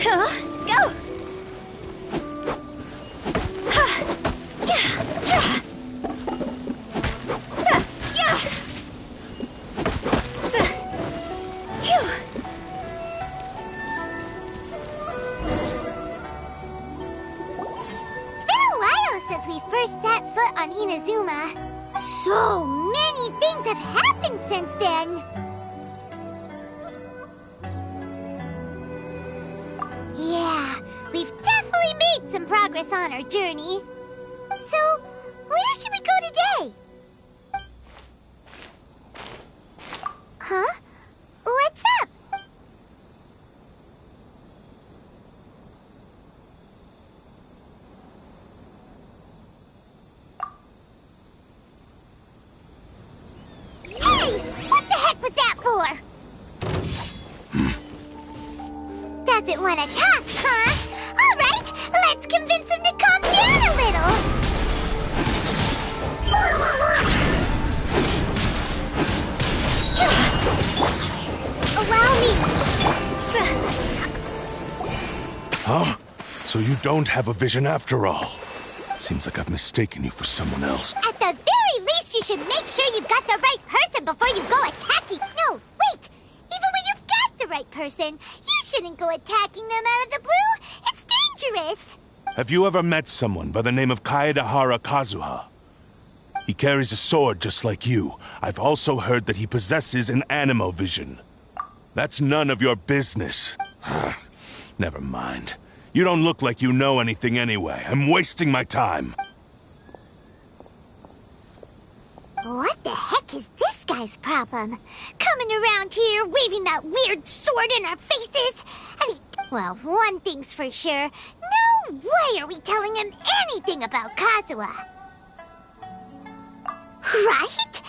Go! We first set foot on Inazuma. So many things have happened since then. Yeah, we've definitely made some progress on our journey. So, where should we go today? Huh? What's up? Doesn't want to talk, huh? All right, let's convince him to calm down a little. Allow me. Huh? So you don't have a vision after all? Seems like I've mistaken you for someone else. At the very least, you should make sure you've got the right person before you go attacking. No, wait. Even when you've got the right person, you shouldn't go attacking them out of the blue. It's dangerous. Have you ever met someone by the name of Kazuha? He carries a sword just like you. I've also heard that he possesses an animo vision. That's none of your business. Never mind. You don't look like you know anything anyway. I'm wasting my time. What the heck is this guy's problem? Coming around here, waving that weird sword in our faces. And he... Well, one thing's for sure. No way are we telling him anything about Kazuha. Right?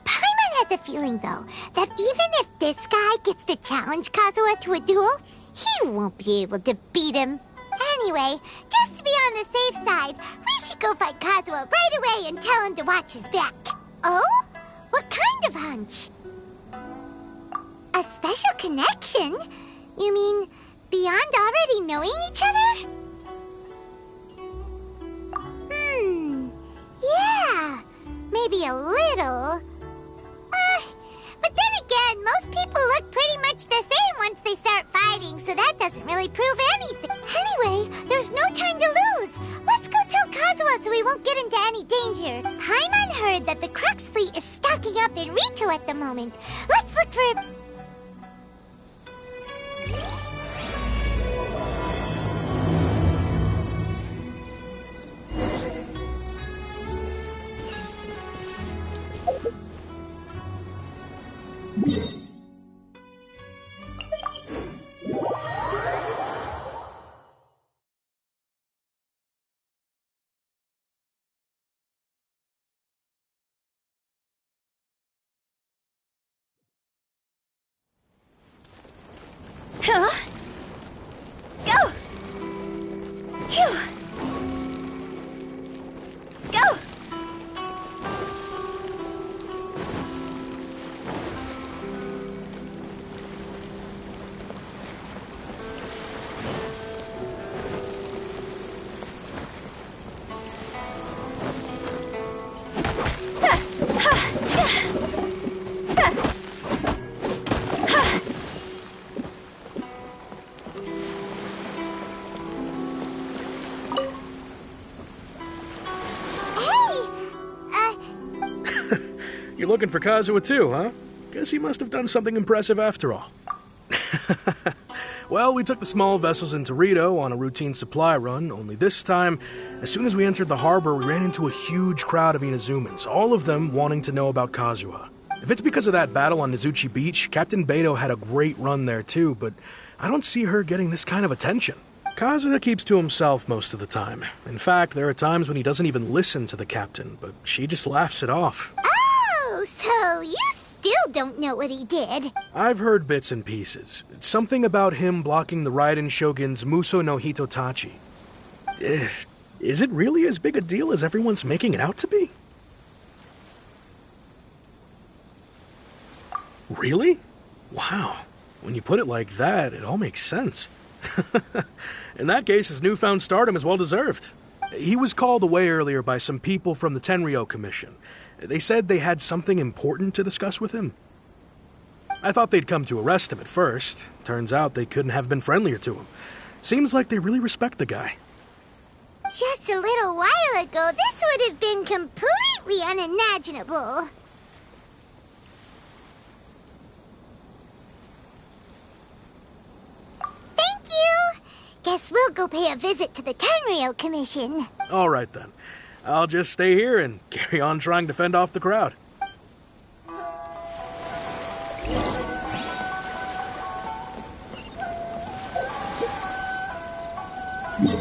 Paimon has a feeling, though, that even if this guy gets to challenge Kazuha to a duel, he won't be able to beat him. Anyway, just to be on the safe side, we should go find Kazuha right away and tell him to watch his back. Oh? What kind of hunch? A special connection? You mean beyond already knowing each other? Yeah, maybe a little. But then again, most people look pretty much the same once they start fighting, so that doesn't really prove anything. Anyway, there's no time to lose. Let's go tell Kazuha so we won't get into any danger. Paimon heard that the Crux fleet is stocking up in Rito at the moment. Let's look for... Huh? Go! Phew! Go! You're looking for Kazuha too, huh? Guess he must have done something impressive after all. Well, we took the small vessels into Rito on a routine supply run, only this time, as soon as we entered the harbor, we ran into a huge crowd of Inazumans, all of them wanting to know about Kazuha. If it's because of that battle on Nizuchi Beach, Captain Beto had a great run there too, but I don't see her getting this kind of attention. Kazuha keeps to himself most of the time. In fact, there are times when he doesn't even listen to the captain, but she just laughs it off. Oh, so you still don't know what he did? I've heard bits and pieces. Something about him blocking the Raiden Shogun's Muso no Hitotachi. Is it really as big a deal as everyone's making it out to be? Really? Wow. When you put it like that, it all makes sense. In that case, his newfound stardom is well deserved. He was called away earlier by some people from the Tenryo Commission. They said they had something important to discuss with him. I thought they'd come to arrest him at first. Turns out they couldn't have been friendlier to him. Seems like they really respect the guy. Just a little while ago, this would have been completely unimaginable. Thank you! Guess we'll go pay a visit to the Tenryo Commission. All right, then. I'll just stay here and carry on trying to fend off the crowd. Go!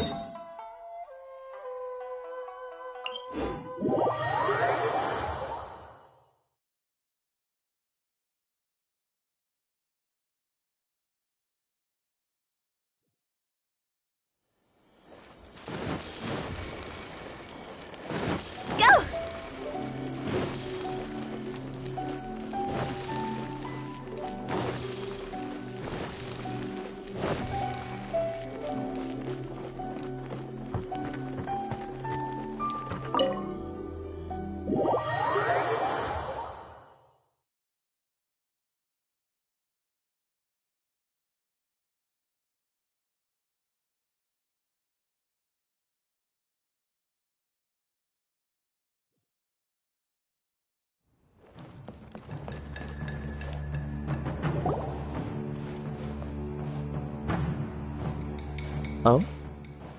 Oh?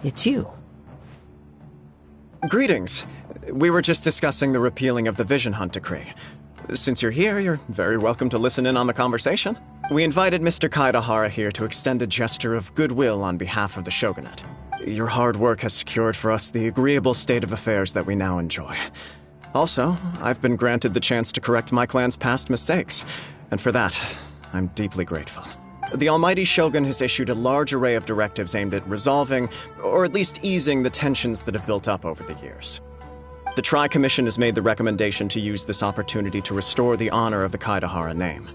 It's you. Greetings. We were just discussing the repealing of the Vision Hunt decree. Since you're here, you're very welcome to listen in on the conversation. We invited Mr. Kaidahara here to extend a gesture of goodwill on behalf of the Shogunate. Your hard work has secured for us the agreeable state of affairs that we now enjoy. Also, I've been granted the chance to correct my clan's past mistakes, and for that, I'm deeply grateful. The Almighty Shogun has issued a large array of directives aimed at resolving, or at least easing, the tensions that have built up over the years. The Tri-Commission has made the recommendation to use this opportunity to restore the honor of the Kaidahara name.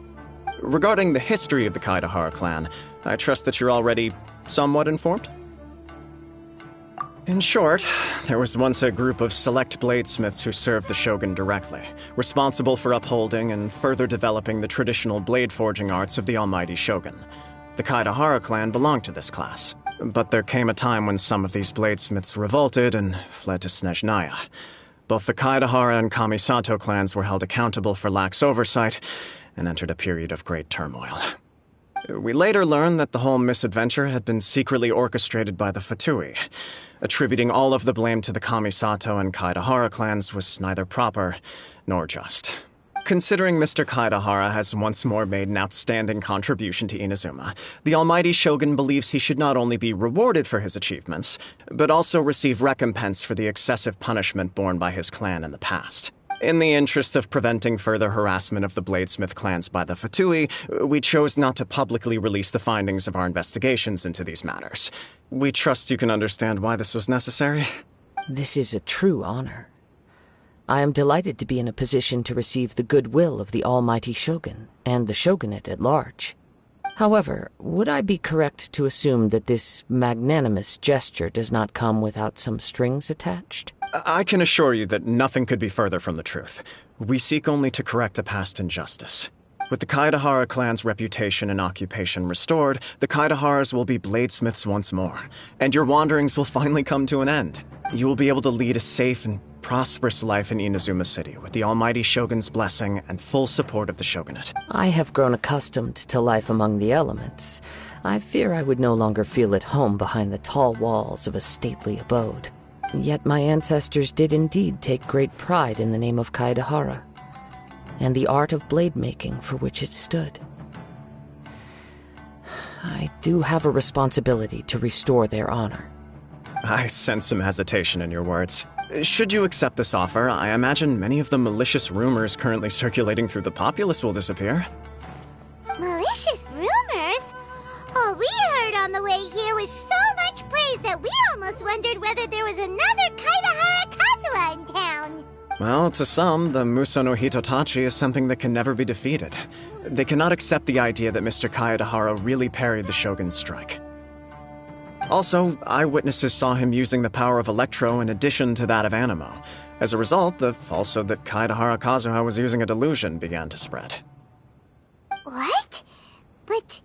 Regarding the history of the Kaidahara clan, I trust that you're already somewhat informed? In short, there was once a group of select bladesmiths who served the Shogun directly, responsible for upholding and further developing the traditional blade forging arts of the Almighty Shogun. The Kaidahara clan belonged to this class, but there came a time when some of these bladesmiths revolted and fled to Snezhnaya. Both the Kaidahara and Kamisato clans were held accountable for lax oversight and entered a period of great turmoil. We later learned that the whole misadventure had been secretly orchestrated by the Fatui. Attributing all of the blame to the Kamisato and Kaidahara clans was neither proper nor just. Considering Mr. Kaidahara has once more made an outstanding contribution to Inazuma, the Almighty Shogun believes he should not only be rewarded for his achievements, but also receive recompense for the excessive punishment borne by his clan in the past. In the interest of preventing further harassment of the bladesmith clans by the Fatui, we chose not to publicly release the findings of our investigations into these matters. We trust you can understand why this was necessary. This is a true honor. I am delighted to be in a position to receive the goodwill of the Almighty Shogun and the Shogunate at large. However, would I be correct to assume that this magnanimous gesture does not come without some strings attached? I can assure you that nothing could be further from the truth. We seek only to correct a past injustice. With the Kaidahara clan's reputation and occupation restored, the Kaidaharas will be bladesmiths once more, and your wanderings will finally come to an end. You will be able to lead a safe and prosperous life in Inazuma City with the Almighty Shogun's blessing and full support of the Shogunate. I have grown accustomed to life among the elements. I fear I would no longer feel at home behind the tall walls of a stately abode. Yet my ancestors did indeed take great pride in the name of Kaidahara, and the art of blade making for which it stood. I do have a responsibility to restore their honor. I sense some hesitation in your words. Should you accept this offer, I imagine many of the malicious rumors currently circulating through the populace will disappear. Malicious rumors? All we heard on the way here was so much praise that we almost wondered whether there was another Kaidahara Kazuha in town. Well, to some, the Muso no Hitotachi is something that can never be defeated. They cannot accept the idea that Mr. Kaidahara really parried the Shogun's strike. Also, eyewitnesses saw him using the power of Electro in addition to that of Animo. As a result, the falsehood that Kaedahara Kazuha was using a delusion began to spread. What? But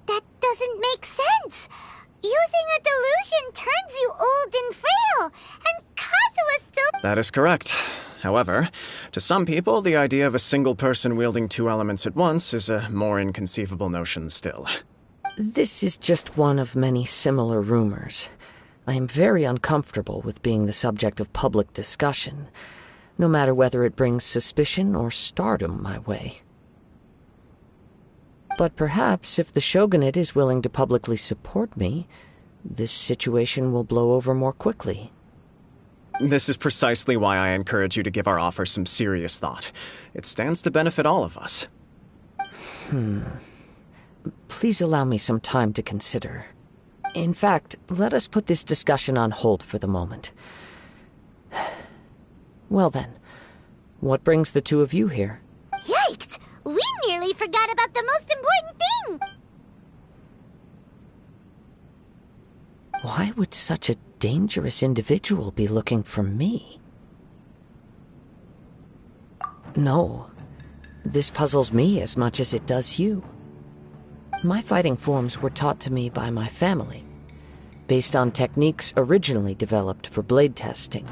that doesn't make sense. Using a delusion turns you old and frail, and Kazuha still... That is correct. However, to some people, the idea of a single person wielding two elements at once is a more inconceivable notion still. This is just one of many similar rumors. I am very uncomfortable with being the subject of public discussion, no matter whether it brings suspicion or stardom my way. But perhaps if the Shogunate is willing to publicly support me, this situation will blow over more quickly. This is precisely why I encourage you to give our offer some serious thought. It stands to benefit all of us. Please allow me some time to consider. In fact, let us put this discussion on hold for the moment. Well then, what brings the two of you here? Yikes! We nearly forgot about the most important thing! Why would such a dangerous individual be looking for me? No, this puzzles me as much as it does you. My fighting forms were taught to me by my family, based on techniques originally developed for blade testing.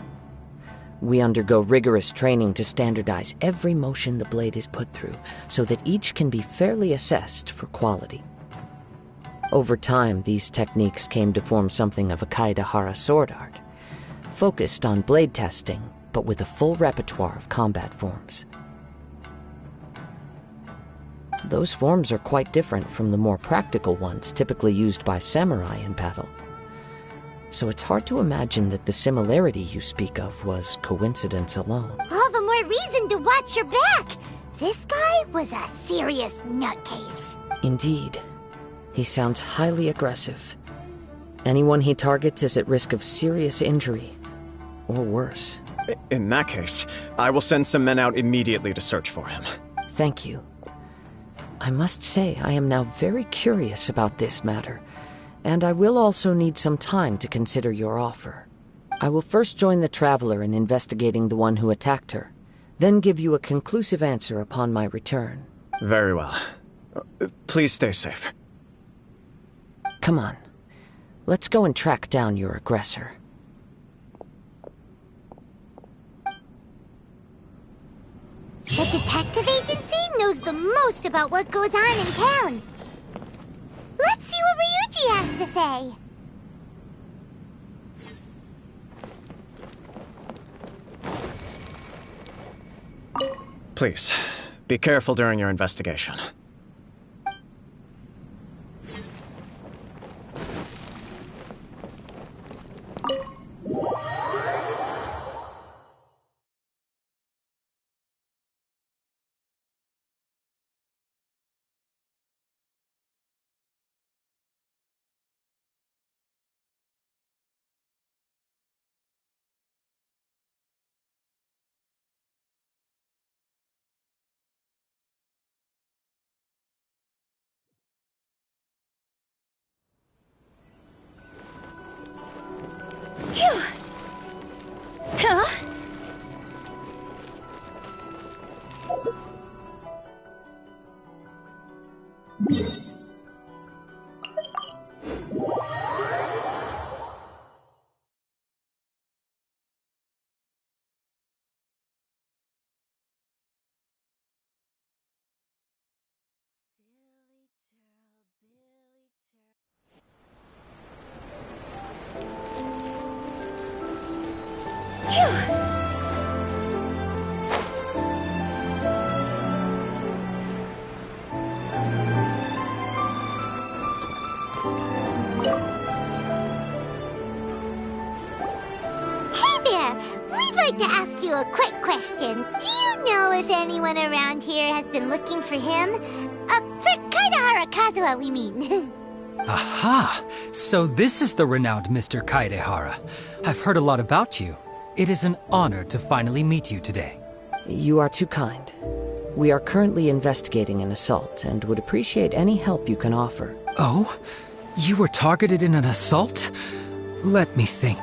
We undergo rigorous training to standardize every motion the blade is put through, so that each can be fairly assessed for quality. Over time, these techniques came to form something of a Kaedahara sword art, focused on blade testing, but with a full repertoire of combat forms. Those forms are quite different from the more practical ones typically used by samurai in battle. So it's hard to imagine that the similarity you speak of was coincidence alone. All the more reason to watch your back! This guy was a serious nutcase. Indeed. He sounds highly aggressive. Anyone he targets is at risk of serious injury, or worse. In that case, I will send some men out immediately to search for him. Thank you. I must say I am now very curious about this matter, and I will also need some time to consider your offer. I will first join the Traveler in investigating the one who attacked her, then give you a conclusive answer upon my return. Very well. Please stay safe. Come on. Let's go and track down your aggressor. The detective agency knows the most about what goes on in town. Let's see what Ryuji has to say. Please, be careful during your investigation. Phew. Huh? Phew. Hey there! We'd like to ask you a quick question. Do you know if anyone around here has been looking for him? For Kaedahara Kazuha, we mean. Aha! So this is the renowned Mr. Kaedahara. I've heard a lot about you. It is an honor to finally meet you today. You are too kind. We are currently investigating an assault and would appreciate any help you can offer. Oh? You were targeted in an assault? Let me think.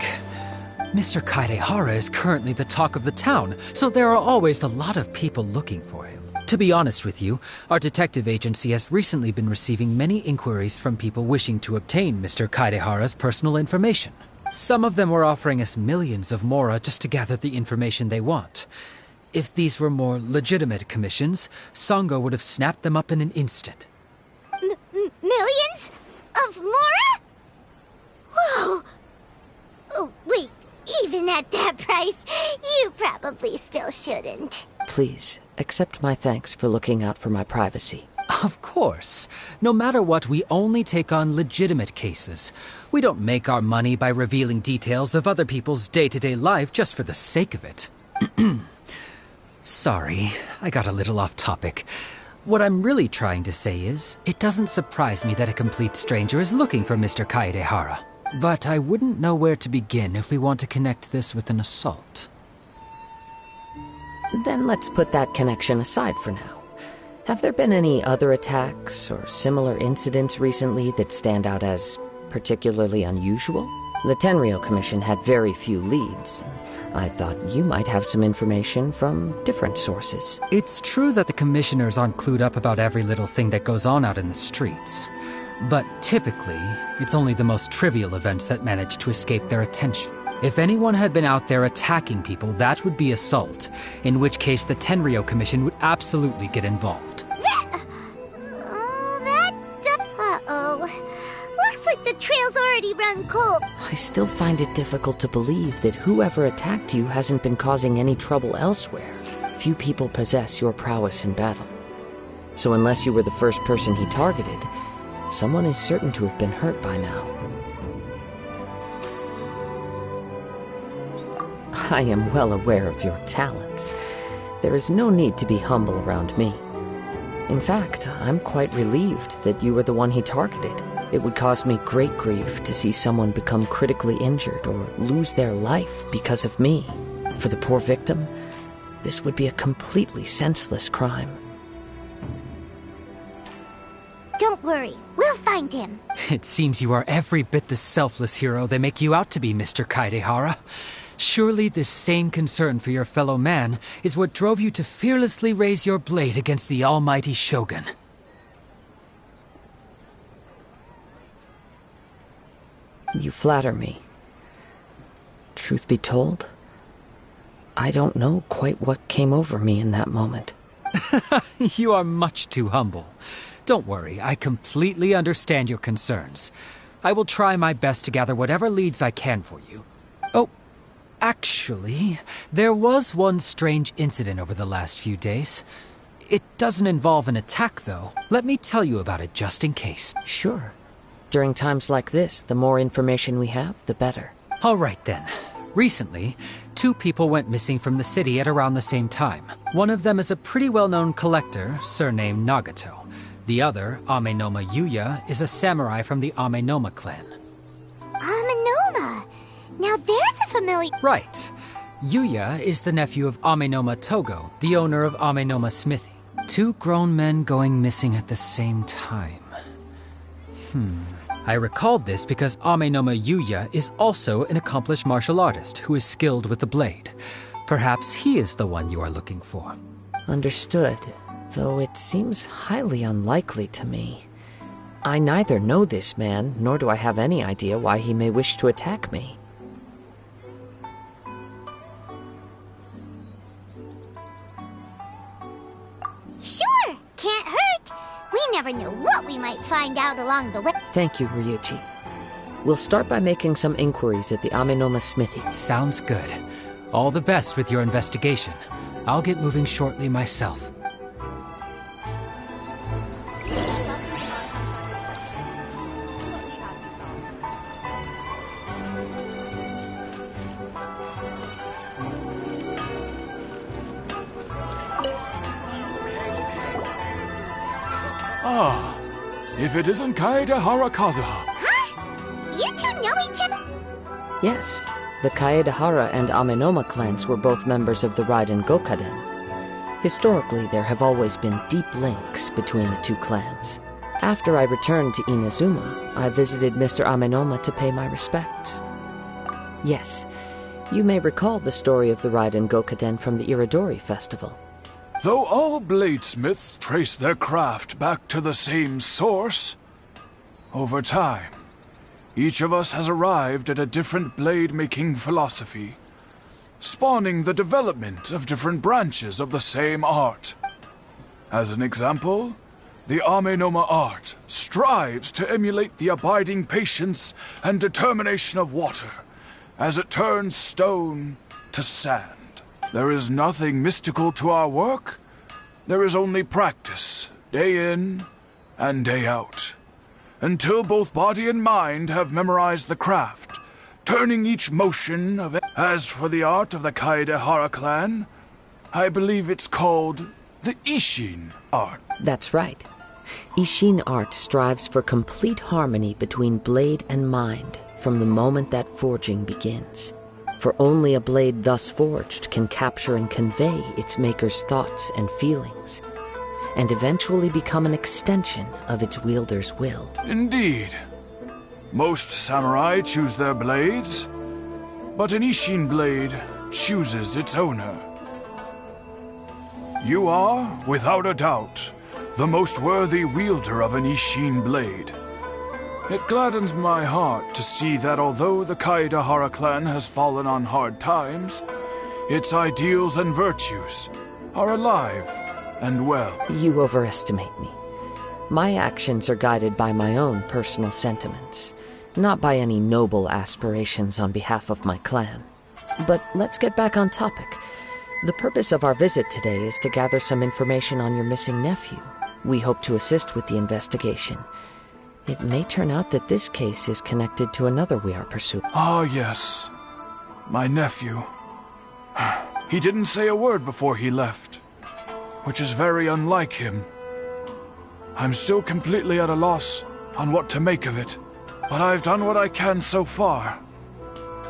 Mr. Kaidehara is currently the talk of the town, so there are always a lot of people looking for him. To be honest with you, our detective agency has recently been receiving many inquiries from people wishing to obtain Mr. Kaidehara's personal information. Some of them were offering us millions of mora just to gather the information they want. If these were more legitimate commissions, Sango would have snapped them up in an instant. Millions? Of mora? Whoa! Oh, wait, even at that price, you probably still shouldn't. Please, accept my thanks for looking out for my privacy. Of course. No matter what, we only take on legitimate cases. We don't make our money by revealing details of other people's day-to-day life just for the sake of it. Sorry, I got a little off topic. What I'm really trying to say is, it doesn't surprise me that a complete stranger is looking for Mr. Kaidehara. But I wouldn't know where to begin if we want to connect this with an assault. Then let's put that connection aside for now. Have there been any other attacks or similar incidents recently that stand out as particularly unusual? The Tenryou Commission had very few leads. I thought you might have some information from different sources. It's true that the commissioners aren't clued up about every little thing that goes on out in the streets. But typically, it's only the most trivial events that manage to escape their attention. If anyone had been out there attacking people, that would be assault, in which case the Tenryou Commission would absolutely get involved. Looks like the trail's already run cold. I still find it difficult to believe that whoever attacked you hasn't been causing any trouble elsewhere. Few people possess your prowess in battle. So unless you were the first person he targeted, someone is certain to have been hurt by now. I am well aware of your talents. There is no need to be humble around me. In fact, I'm quite relieved that you were the one he targeted. It would cause me great grief to see someone become critically injured or lose their life because of me. For the poor victim, this would be a completely senseless crime. Don't worry, we'll find him. It seems you are every bit the selfless hero they make you out to be, Mr. Kaidehara. Surely this same concern for your fellow man is what drove you to fearlessly raise your blade against the almighty Shogun. You flatter me. Truth be told, I don't know quite what came over me in that moment. You are much too humble. Don't worry, I completely understand your concerns. I will try my best to gather whatever leads I can for you. Oh, actually, there was one strange incident over the last few days. It doesn't involve an attack, though. Let me tell you about it just in case. Sure. During times like this, the more information we have, the better. All right, then. Recently, 2 people went missing from the city at around the same time. One of them is a pretty well-known collector, surnamed Nagato. The other, Amenoma Yuya, is a samurai from the Amenoma clan. Amenoma! Now there's a familiar... Right. Yuya is the nephew of Amenoma Togo, the owner of Amenoma Smithy. 2 grown men going missing at the same time. I recalled this because Amenoma Yuya is also an accomplished martial artist who is skilled with the blade. Perhaps he is the one you are looking for. Understood, though it seems highly unlikely to me. I neither know this man, nor do I have any idea why he may wish to attack me. Sure, can't hurt. We never know what we might find out along the way. Thank you, Ryuji. We'll start by making some inquiries at the Amenoma Smithy. Sounds good. All the best with your investigation. I'll get moving shortly myself. Ah, if it isn't Kaedehara Kazuha. Huh? You two know each other? Yes, the Kaedehara and Amenoma clans were both members of the Raiden Gokaden. Historically, there have always been deep links between the 2 clans. After I returned to Inazuma, I visited Mr. Amenoma to pay my respects. Yes, you may recall the story of the Raiden Gokaden from the Iridori Festival. Though all bladesmiths trace their craft back to the same source, over time, each of us has arrived at a different blade-making philosophy, spawning the development of different branches of the same art. As an example, the Amenoma art strives to emulate the abiding patience and determination of water as it turns stone to sand. There is nothing mystical to our work. There is only practice, day in and day out, until both body and mind have memorized the craft, turning each motion of it. As for the art of the Kaedehara clan, I believe it's called the Ishin art. That's right. Ishin art strives for complete harmony between blade and mind from the moment that forging begins. For only a blade thus forged can capture and convey its maker's thoughts and feelings, and eventually become an extension of its wielder's will. Indeed. Most samurai choose their blades, but an Ishin blade chooses its owner. You are, without a doubt, the most worthy wielder of an Ishin blade. It gladdens my heart to see that although the Kaedehara clan has fallen on hard times, its ideals and virtues are alive and well. You overestimate me. My actions are guided by my own personal sentiments, not by any noble aspirations on behalf of my clan. But let's get back on topic. The purpose of our visit today is to gather some information on your missing nephew. We hope to assist with the investigation. It may turn out that this case is connected to another we are pursuing. Ah, yes. My nephew. He didn't say a word before he left, which is very unlike him. I'm still completely at a loss on what to make of it, but I've done what I can so far.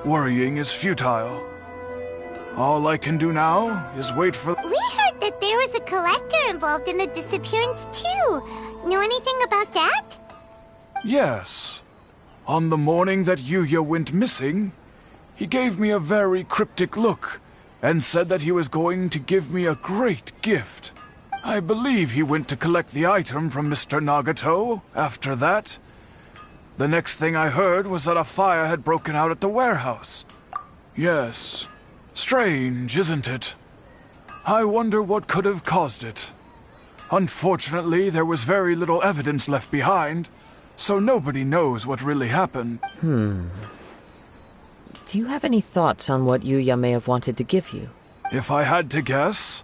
Worrying is futile. All I can do now is wait for... We heard that there was a collector involved in the disappearance too. Know anything about that? Yes. On the morning that Yuya went missing, he gave me a very cryptic look and said that he was going to give me a great gift. I believe he went to collect the item from Mr. Nagato after that. The next thing I heard was that a fire had broken out at the warehouse. Yes. Strange, isn't it? I wonder what could have caused it. Unfortunately, there was very little evidence left behind, so nobody knows what really happened. Do you have any thoughts on what Yuya may have wanted to give you? If I had to guess,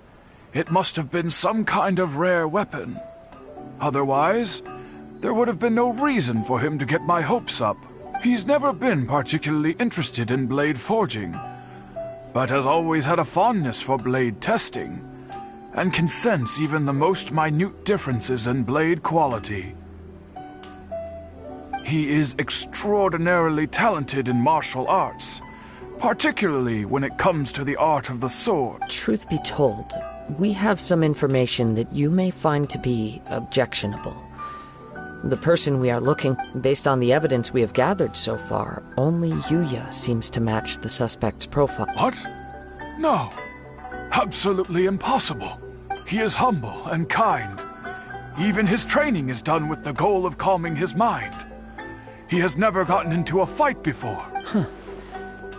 it must have been some kind of rare weapon. Otherwise, there would have been no reason for him to get my hopes up. He's never been particularly interested in blade forging, but has always had a fondness for blade testing, and can sense even the most minute differences in blade quality. He is extraordinarily talented in martial arts, particularly when it comes to the art of the sword. Truth be told, we have some information that you may find to be objectionable. The person we are looking, based on the evidence we have gathered so far, only Yuya seems to match the suspect's profile. What? No. Absolutely impossible. He is humble and kind. Even his training is done with the goal of calming his mind. He has never gotten into a fight before.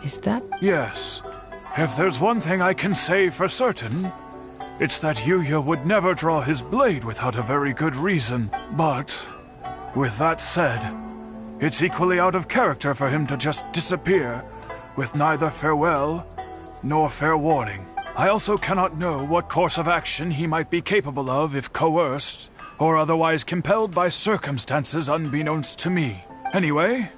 Is that... Yes. If there's one thing I can say for certain, it's that Yuya would never draw his blade without a very good reason. But, with that said, it's equally out of character for him to just disappear, with neither farewell nor fair warning. I also cannot know what course of action he might be capable of if coerced, or otherwise compelled by circumstances unbeknownst to me. Anyway,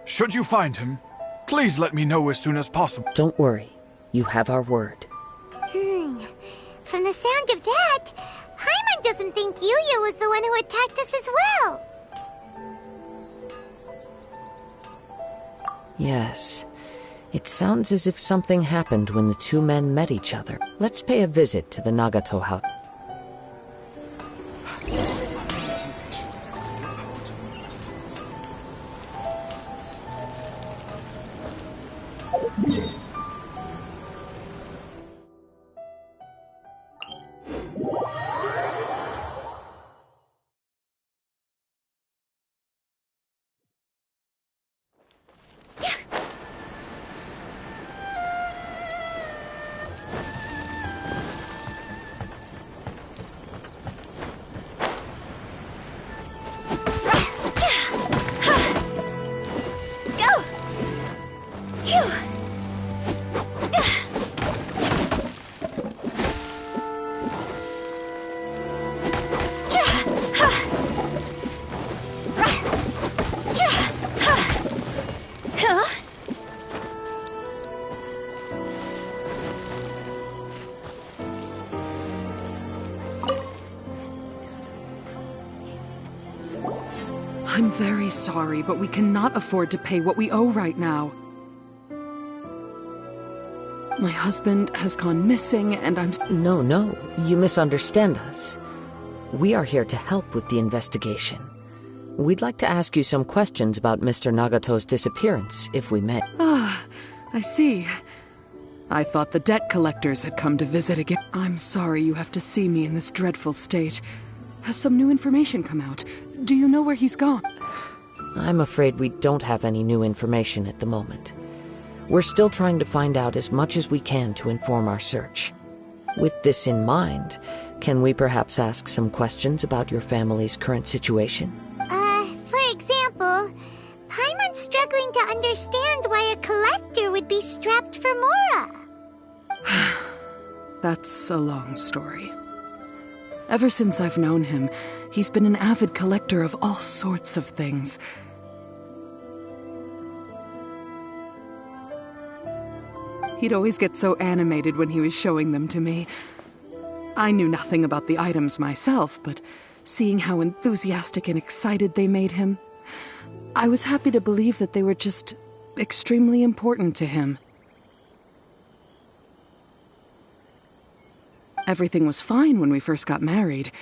should you find him, please let me know as soon as possible. Don't worry. You have our word. From the sound of that, Paimon doesn't think Yuya was the one who attacked us as well. Yes. It sounds as if something happened when the two men met each other. Let's pay a visit to the Nagato house. I'm very sorry, but we cannot afford to pay what we owe right now. My husband has gone missing, and I'm... No, you misunderstand us. We are here to help with the investigation. We'd like to ask you some questions about Mr. Nagato's disappearance, if we may. Ah, I see. I thought the debt collectors had come to visit again. I'm sorry you have to see me in this dreadful state. Has some new information come out? Do you know where he's gone? I'm afraid we don't have any new information at the moment. We're still trying to find out as much as we can to inform our search. With this in mind, can we perhaps ask some questions about your family's current situation? For example, Paimon's struggling to understand why a collector would be strapped for Mora. That's a long story. Ever since I've known him, he's been an avid collector of all sorts of things. He'd always get so animated when he was showing them to me. I knew nothing about the items myself, but seeing how enthusiastic and excited they made him, I was happy to believe that they were just extremely important to him. Everything was fine when we first got married,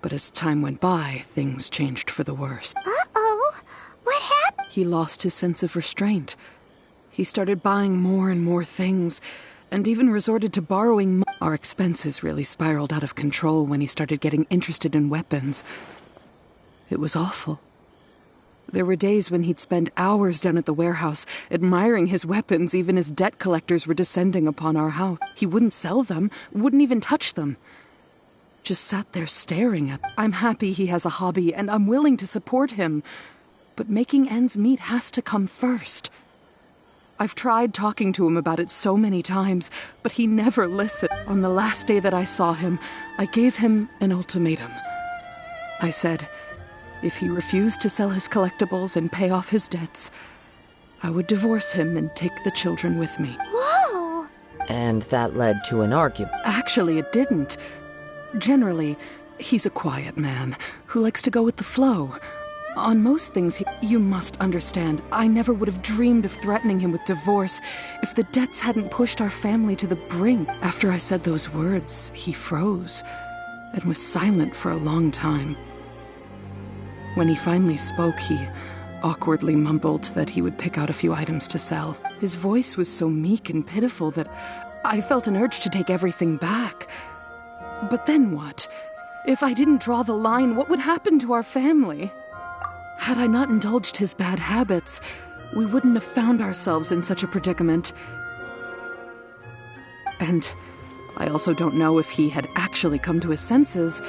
but as time went by, things changed for the worse. Uh-oh, what happened? He lost his sense of restraint. He started buying more and more things, and even resorted to borrowing. Our expenses really spiraled out of control when he started getting interested in weapons. It was awful. There were days when he'd spend hours down at the warehouse, admiring his weapons even as debt collectors were descending upon our house. He wouldn't sell them, wouldn't even touch them. Just sat there staring at them. I'm happy he has a hobby, and I'm willing to support him. But making ends meet has to come first. I've tried talking to him about it so many times, but he never listened. On the last day that I saw him, I gave him an ultimatum. I said, if he refused to sell his collectibles and pay off his debts, I would divorce him and take the children with me. Whoa! And that led to an argument. Actually, it didn't. Generally, he's a quiet man who likes to go with the flow. On most things, you must understand, I never would have dreamed of threatening him with divorce if the debts hadn't pushed our family to the brink. After I said those words, he froze and was silent for a long time. When he finally spoke, he awkwardly mumbled that he would pick out a few items to sell. His voice was so meek and pitiful that I felt an urge to take everything back. But then what? If I didn't draw the line, what would happen to our family? Had I not indulged his bad habits, we wouldn't have found ourselves in such a predicament. And I also don't know if he had actually come to his senses,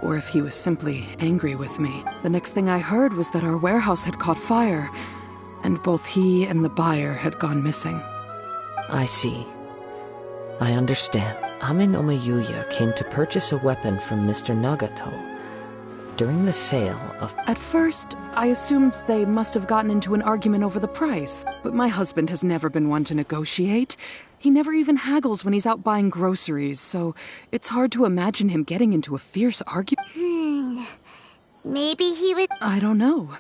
or if he was simply angry with me. The next thing I heard was that our warehouse had caught fire, and both he and the buyer had gone missing. I see. I understand. Amin Omeyuya came to purchase a weapon from Mr. Nagato. During the sale of... At first, I assumed they must have gotten into an argument over the price, but my husband has never been one to negotiate. He never even haggles when he's out buying groceries, so it's hard to imagine him getting into a fierce argument. Maybe he would... I don't know.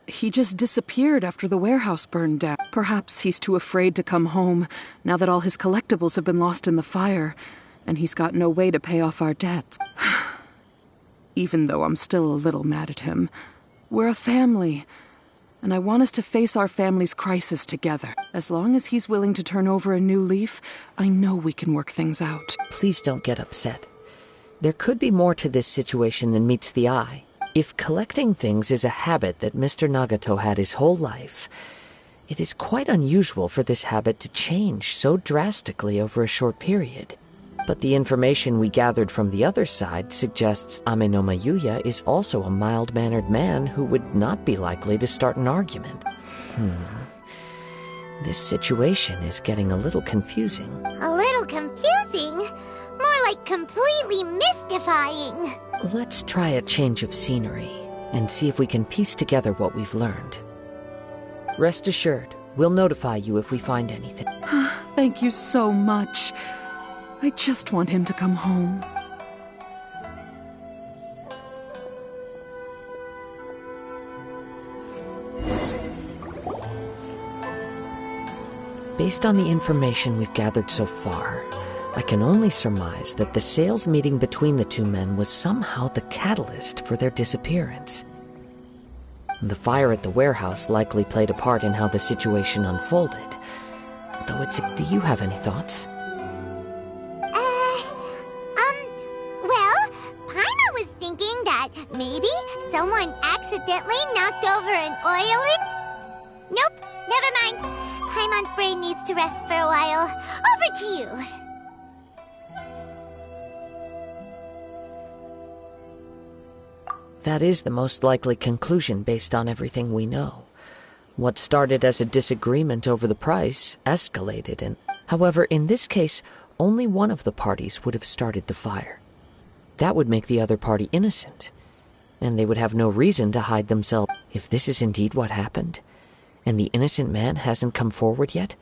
He just disappeared after the warehouse burned down. Perhaps he's too afraid to come home, now that all his collectibles have been lost in the fire, and he's got no way to pay off our debts. Even though I'm still a little mad at him. We're a family. and I want us to face our family's crisis together. As long as he's willing to turn over a new leaf, I know we can work things out. Please don't get upset. There could be more to this situation than meets the eye. If collecting things is a habit that Mr. Nagato had his whole life, it is quite unusual for this habit to change so drastically over a short period. But the information we gathered from the other side suggests Amenoma Yuya is also a mild-mannered man who would not be likely to start an argument. This situation is getting a little confusing. A little confusing? More like completely mystifying. Let's try a change of scenery and see if we can piece together what we've learned. Rest assured, we'll notify you if we find anything. Thank you so much. I just want him to come home. Based on the information we've gathered so far, I can only surmise that the sales meeting between the two men was somehow the catalyst for their disappearance. The fire at the warehouse likely played a part in how the situation unfolded. Do you have any thoughts? Well, Paimon was thinking that maybe someone accidentally knocked over an oil Nope, never mind. Paimon's brain needs to rest for a while. Over to you. That is the most likely conclusion based on everything we know. What started as a disagreement over the price escalated, and however, in this case, only one of the parties would have started the fire. That would make the other party innocent, and they would have no reason to hide themselves. If this is indeed what happened, and the innocent man hasn't come forward yet,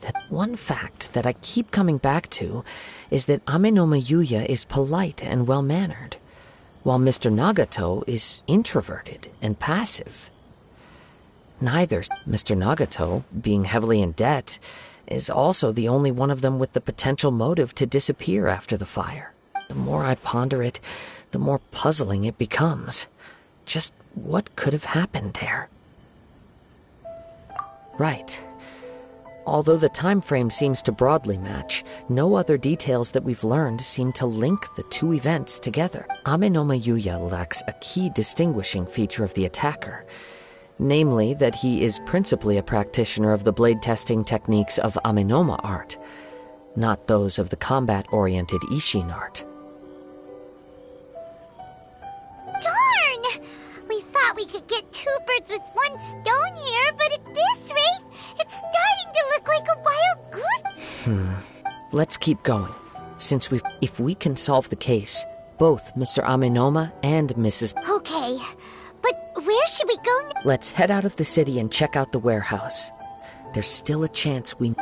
that one fact that I keep coming back to is that Amenoma Yuya is polite and well-mannered, while Mr. Nagato is introverted and passive. Neither Mr. Nagato, being heavily in debt, is also the only one of them with the potential motive to disappear after the fire. The more I ponder it, the more puzzling it becomes. Just what could have happened there? Right. Although the time frame seems to broadly match, no other details that we've learned seem to link the two events together. Amenoma Yuya lacks a key distinguishing feature of the attacker, namely that he is principally a practitioner of the blade testing techniques of Amenoma art, not those of the combat-oriented Ishin art. Darn! We thought we could get two birds with one stone here, but at this rate, it's starting to look like a wild goose. Let's keep going. If we can solve the case, both Mr. Amenoma and Mrs. Okay, but where should we go now? Let's head out of the city and check out the warehouse. There's still a chance we...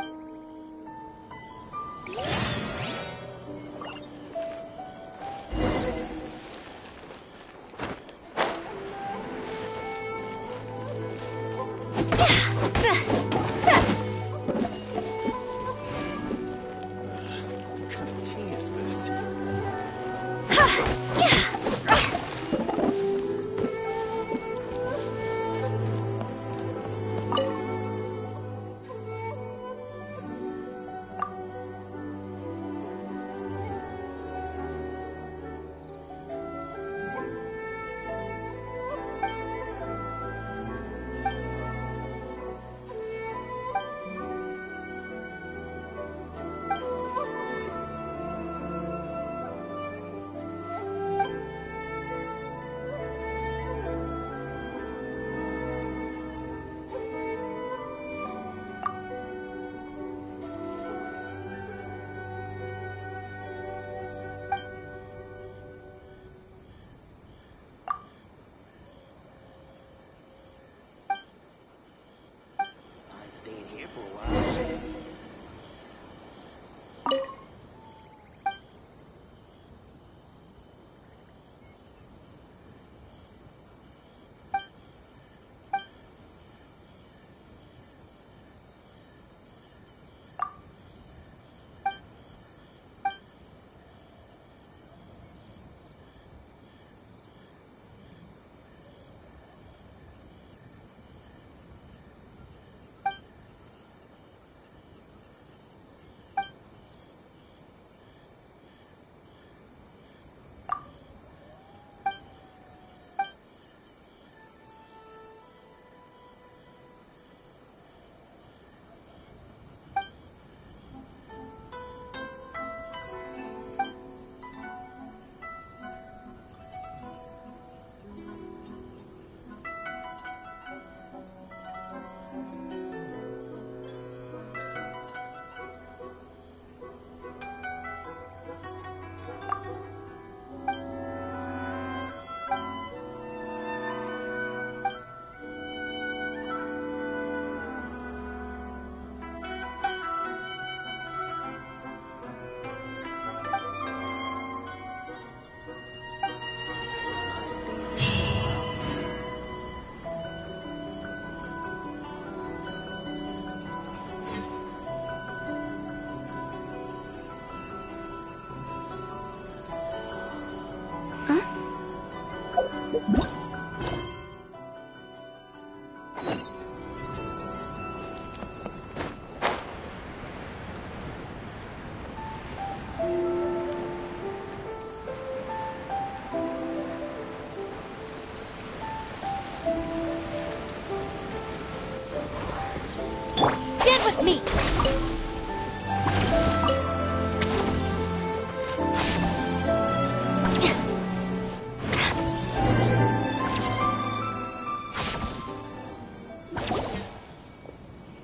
me.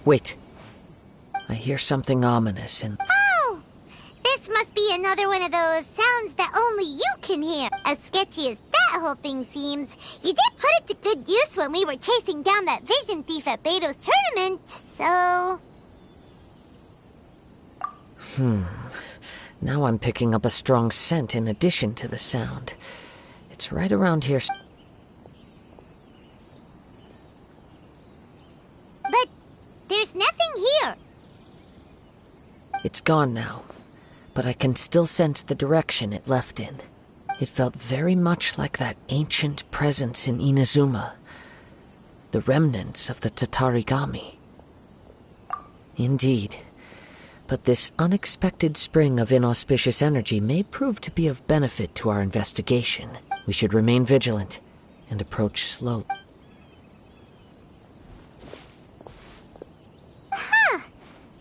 Wait. I hear something ominous and... Oh! This must be another one of those sounds that only you can hear. As sketchy as that whole thing seems, you did put it to good use when we were chasing down that vision thief at Beto's tournament, so... Now I'm picking up a strong scent in addition to the sound. It's right around here. But there's nothing here. It's gone now, but I can still sense the direction it left in. It felt very much like that ancient presence in Inazuma, the remnants of the Tatarigami. Indeed, but this unexpected spring of inauspicious energy may prove to be of benefit to our investigation. We should remain vigilant and approach slowly.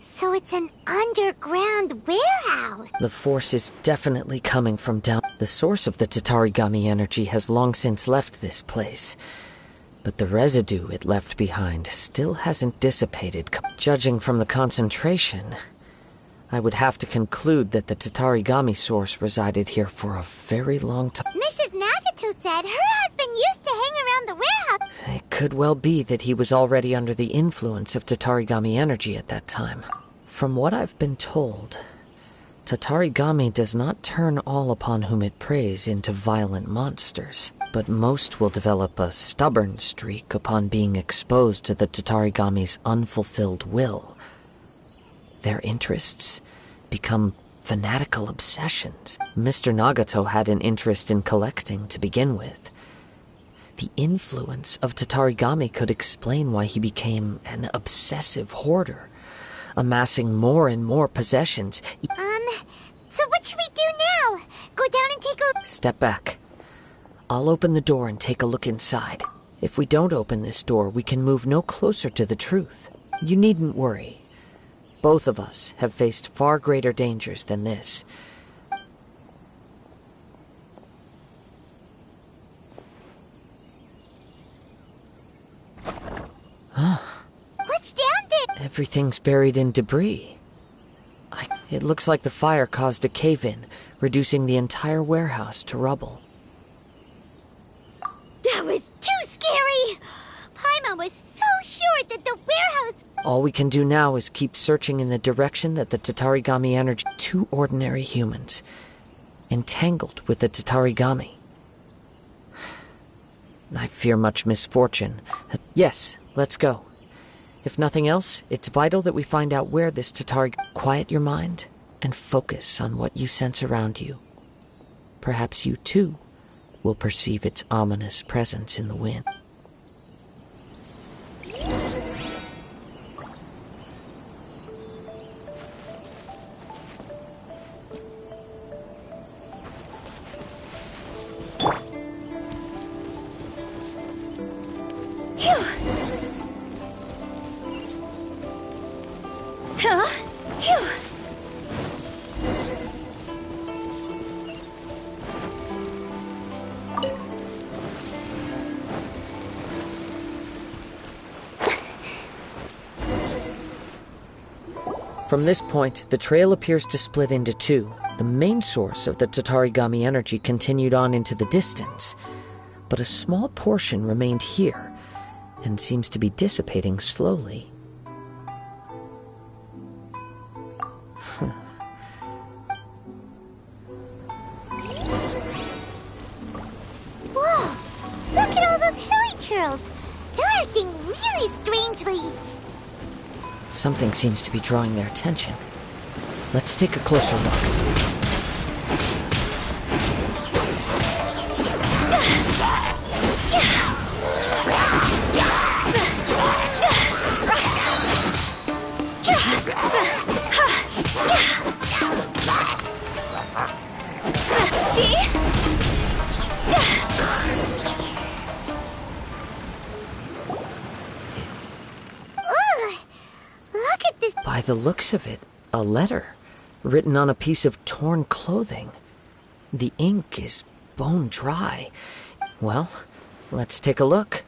So it's an underground warehouse. The force is definitely coming from down. The source of the Tatarigami energy has long since left this place, but the residue it left behind still hasn't dissipated. Judging from the concentration, I would have to conclude that the Tatarigami source resided here for a very long time. Mrs. Nagato said her husband used to hang around the warehouse. It could well be that he was already under the influence of Tatarigami energy at that time. From what I've been told, Tatarigami does not turn all upon whom it preys into violent monsters, but most will develop a stubborn streak upon being exposed to the Tatarigami's unfulfilled will. Their interests become fanatical obsessions. Mr. Nagato had an interest in collecting to begin with. The influence of Tatarigami could explain why he became an obsessive hoarder, amassing more and more possessions. So what should we do now? Go down and take a... Step back. I'll open the door and take a look inside. If we don't open this door, we can move no closer to the truth. You needn't worry. Both of us have faced far greater dangers than this. What's down there? Everything's buried in debris. It looks like the fire caused a cave-in, reducing the entire warehouse to rubble. That was too scary! Paimon was so sure that the warehouse... All we can do now is keep searching in the direction that the Tatarigami energy... Two ordinary humans, entangled with the Tatarigami. I fear much misfortune. Yes, let's go. If nothing else, it's vital that we find out where this Tatarigami... Quiet your mind and focus on what you sense around you. Perhaps you, too, will perceive its ominous presence in the wind. From this point, the trail appears to split into two. The main source of the Tatarigami energy continued on into the distance, but a small portion remained here and seems to be dissipating slowly. Whoa! Look at all those hilly churls! They're acting really strangely. Something seems to be drawing their attention. Let's take a closer look. Look at this By the looks of it, a letter written on a piece of torn clothing. The ink is bone dry. Well, let's take a look.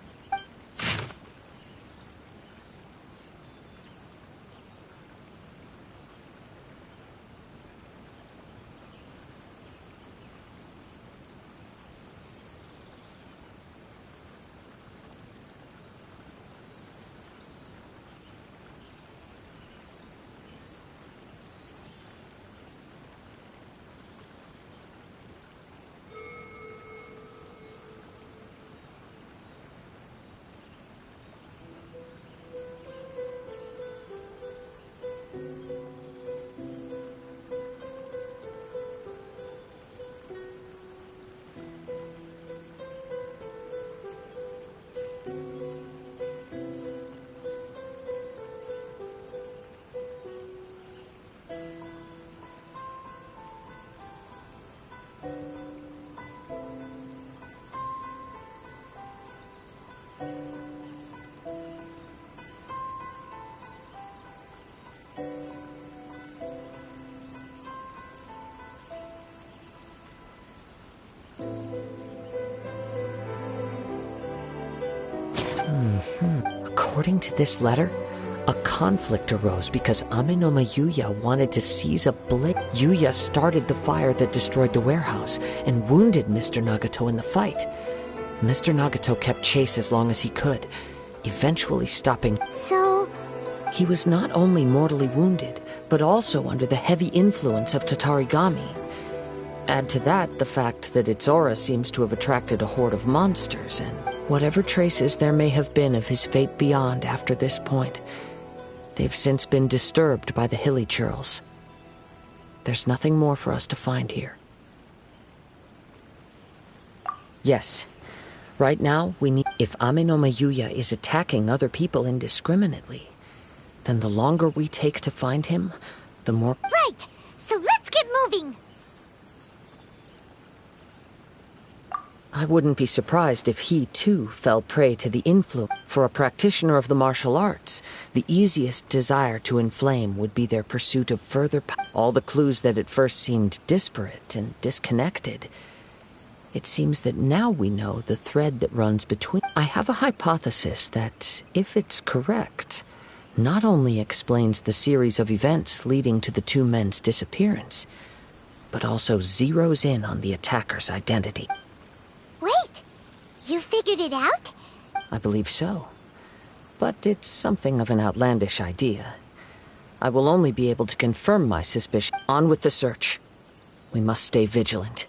According to this letter, a conflict arose because Amenoma Yuya wanted to seize a blade. Yuya started the fire that destroyed the warehouse and wounded Mr. Nagato in the fight. Mr. Nagato kept chase as long as he could, eventually stopping. So, He was not only mortally wounded, but also under the heavy influence of Tatarigami. Add to that the fact that its aura seems to have attracted a horde of monsters, and whatever traces there may have been of his fate beyond after this point, they've since been disturbed by the hilly churls. There's nothing more for us to find here. Yes, right now we need... If Amenoma Yuya is attacking other people indiscriminately, then the longer we take to find him, the more... right! So let's get moving! I wouldn't be surprised if he, too, fell prey to the influence. For a practitioner of the martial arts, the easiest desire to inflame would be their pursuit of further power. All the clues that at first seemed disparate and disconnected. It seems that now we know the thread that runs between. I have a hypothesis that, if it's correct, not only explains the series of events leading to the two men's disappearance, but also zeroes in on the attacker's identity. Wait! You figured it out? I believe so. But it's something of an outlandish idea. I will only be able to confirm my suspicion. On with the search. We must stay vigilant.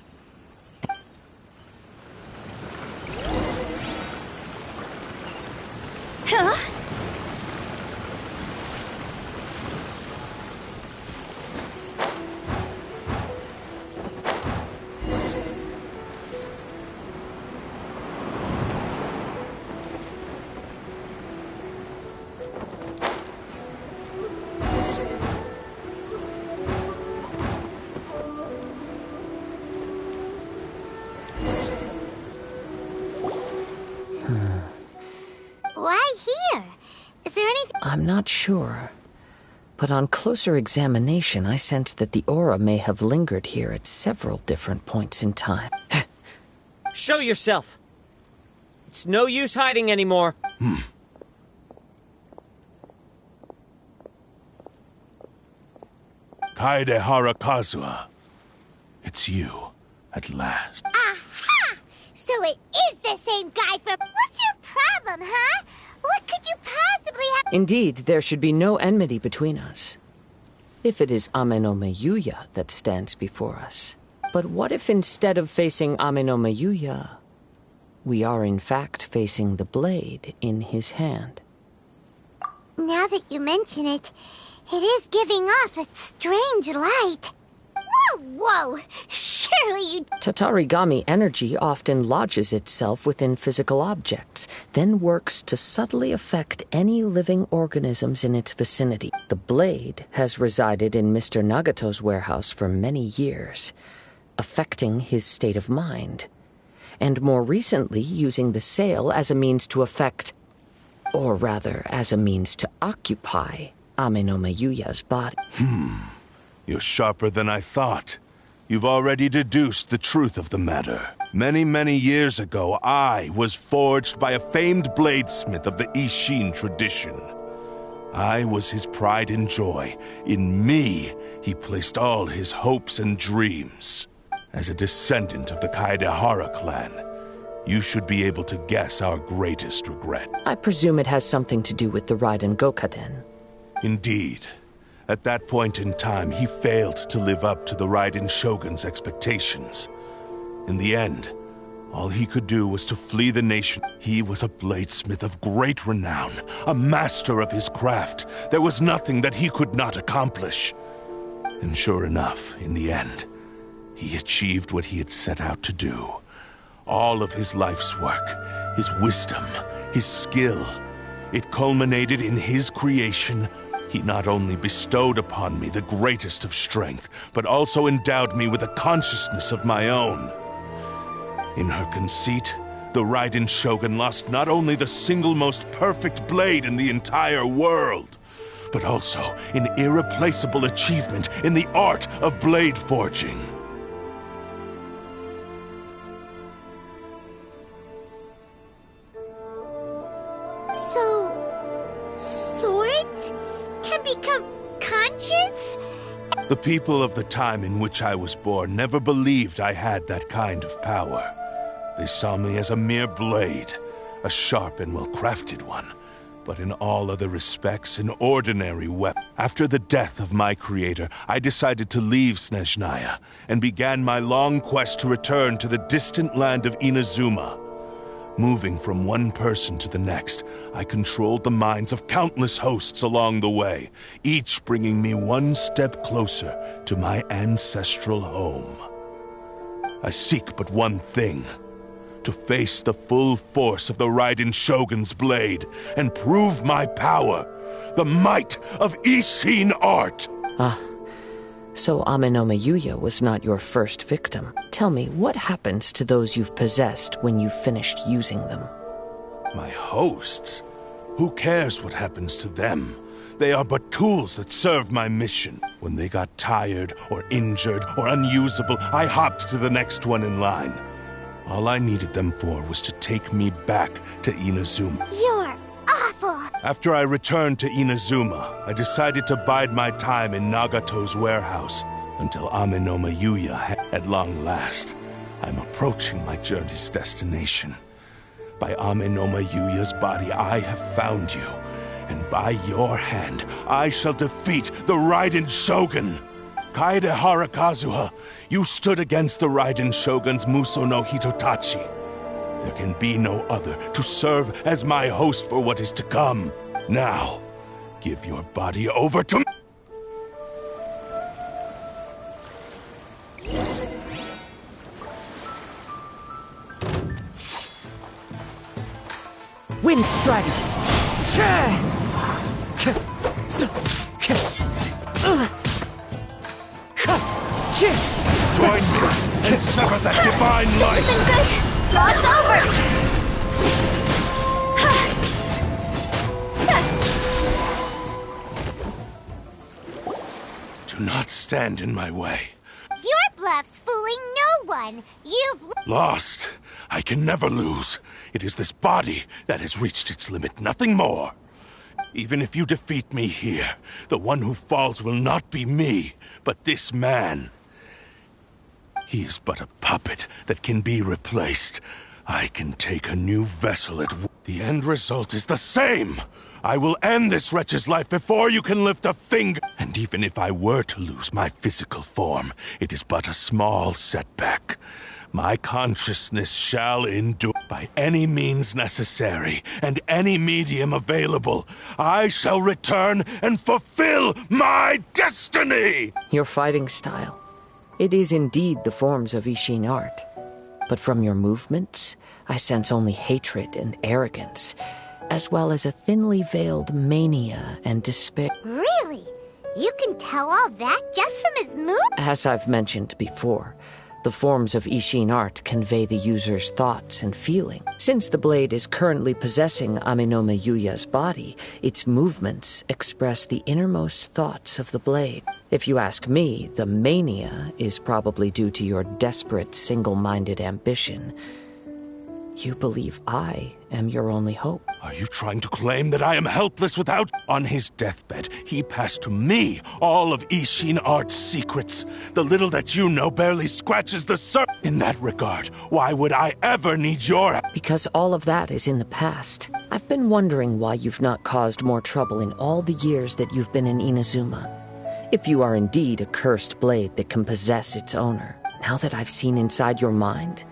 Huh? Why here? Is there anything... I'm not sure. But on closer examination, I sense that the aura may have lingered here at several different points in time. Show yourself! It's no use hiding anymore. Kaedehara Kazuha. It's you, at last. Aha! So it is the same guy from... What's your problem, huh? What could you possibly have... Indeed, there should be no enmity between us. If it is Amenoma Yuya that stands before us. But what if instead of facing Amenoma Yuya, we are in fact facing the blade in his hand? Now that you mention it, it is giving off a strange light. Whoa! Surely you... Tatarigami energy often lodges itself within physical objects, then works to subtly affect any living organisms in its vicinity. The blade has resided in Mr. Nagato's warehouse for many years, affecting his state of mind, and more recently using the sale as a means to affect, or rather as a means to occupy, Ame no Mayuya's body. You're sharper than I thought. You've already deduced the truth of the matter. Many, many years ago, I was forged by a famed bladesmith of the Ishin tradition. I was his pride and joy. In me, he placed all his hopes and dreams. As a descendant of the Kaedehara clan, you should be able to guess our greatest regret. I presume it has something to do with the Raiden Gokaden. Indeed. At that point in time, he failed to live up to the Raiden Shogun's expectations. In the end, all he could do was to flee the nation. He was a bladesmith of great renown, a master of his craft. There was nothing that he could not accomplish. And sure enough, in the end, he achieved what he had set out to do. All of his life's work, his wisdom, his skill, it culminated in his creation. He not only bestowed upon me the greatest of strength, but also endowed me with a consciousness of my own. In her conceit, the Raiden Shogun lost not only the single most perfect blade in the entire world, but also an irreplaceable achievement in the art of blade forging. So, swords can become conscious? The people of the time in which I was born never believed I had that kind of power. They saw me as a mere blade, a sharp and well-crafted one, but in all other respects an ordinary weapon. After the death of my creator, I decided to leave Snezhnaya and began my long quest to return to the distant land of Inazuma. Moving from one person to the next, I controlled the minds of countless hosts along the way, each bringing me one step closer to my ancestral home. I seek but one thing: to face the full force of the Raiden Shogun's blade and prove my power, the might of Ishin art. So Ame no Mayuya was not your first victim. Tell me, what happens to those you've possessed when you've finished using them? My hosts? Who cares what happens to them? They are but tools that serve my mission. When they got tired, or injured, or unusable, I hopped to the next one in line. All I needed them for was to take me back to Inazuma. You're awful! After I returned to Inazuma, I decided to bide my time in Nagato's warehouse until Ame no Mayuya at long last. I'm approaching my journey's destination. By Ame no Mayuya's body, I have found you, and by your hand, I shall defeat the Raiden Shogun. Kaedehara Kazuha, you stood against the Raiden Shogun's Muso no Hitotachi. There can be no other to serve as my host for what is to come. Now, give your body over to me. Wind strategy! Join me and sever that divine light! Lost over! Do not stand in my way. Your bluff's fooling no one. You've Lost. I can never lose. It is this body that has reached its limit, nothing more. Even if you defeat me here, the one who falls will not be me, but this man. He is but a puppet that can be replaced. I can take a new vessel the end result is the same. I will end this wretch's life before you can lift a finger. And even if I were to lose my physical form, it is but a small setback. My consciousness shall endure by any means necessary and any medium available. I shall return and fulfill my destiny! Your fighting style. It is indeed the forms of Ishin art. But from your movements, I sense only hatred and arrogance, as well as a thinly veiled mania and despair. Really? You can tell all that just from his move? As I've mentioned before, The forms of Ishin art convey the user's thoughts and feelings. Since the blade is currently possessing Aminome Yuya's body, its movements express the innermost thoughts of the blade. If you ask me, the mania is probably due to your desperate, single-minded ambition. You believe I am your only hope. Are you trying to claim that I am helpless without? On his deathbed, he passed to me all of Ishin Art's secrets. The little that you know barely scratches the surface. In that regard, why would I ever need your help? Because all of that is in the past. I've been wondering why you've not caused more trouble in all the years that you've been in Inazuma. If you are indeed a cursed blade that can possess its owner, now that I've seen inside your mind,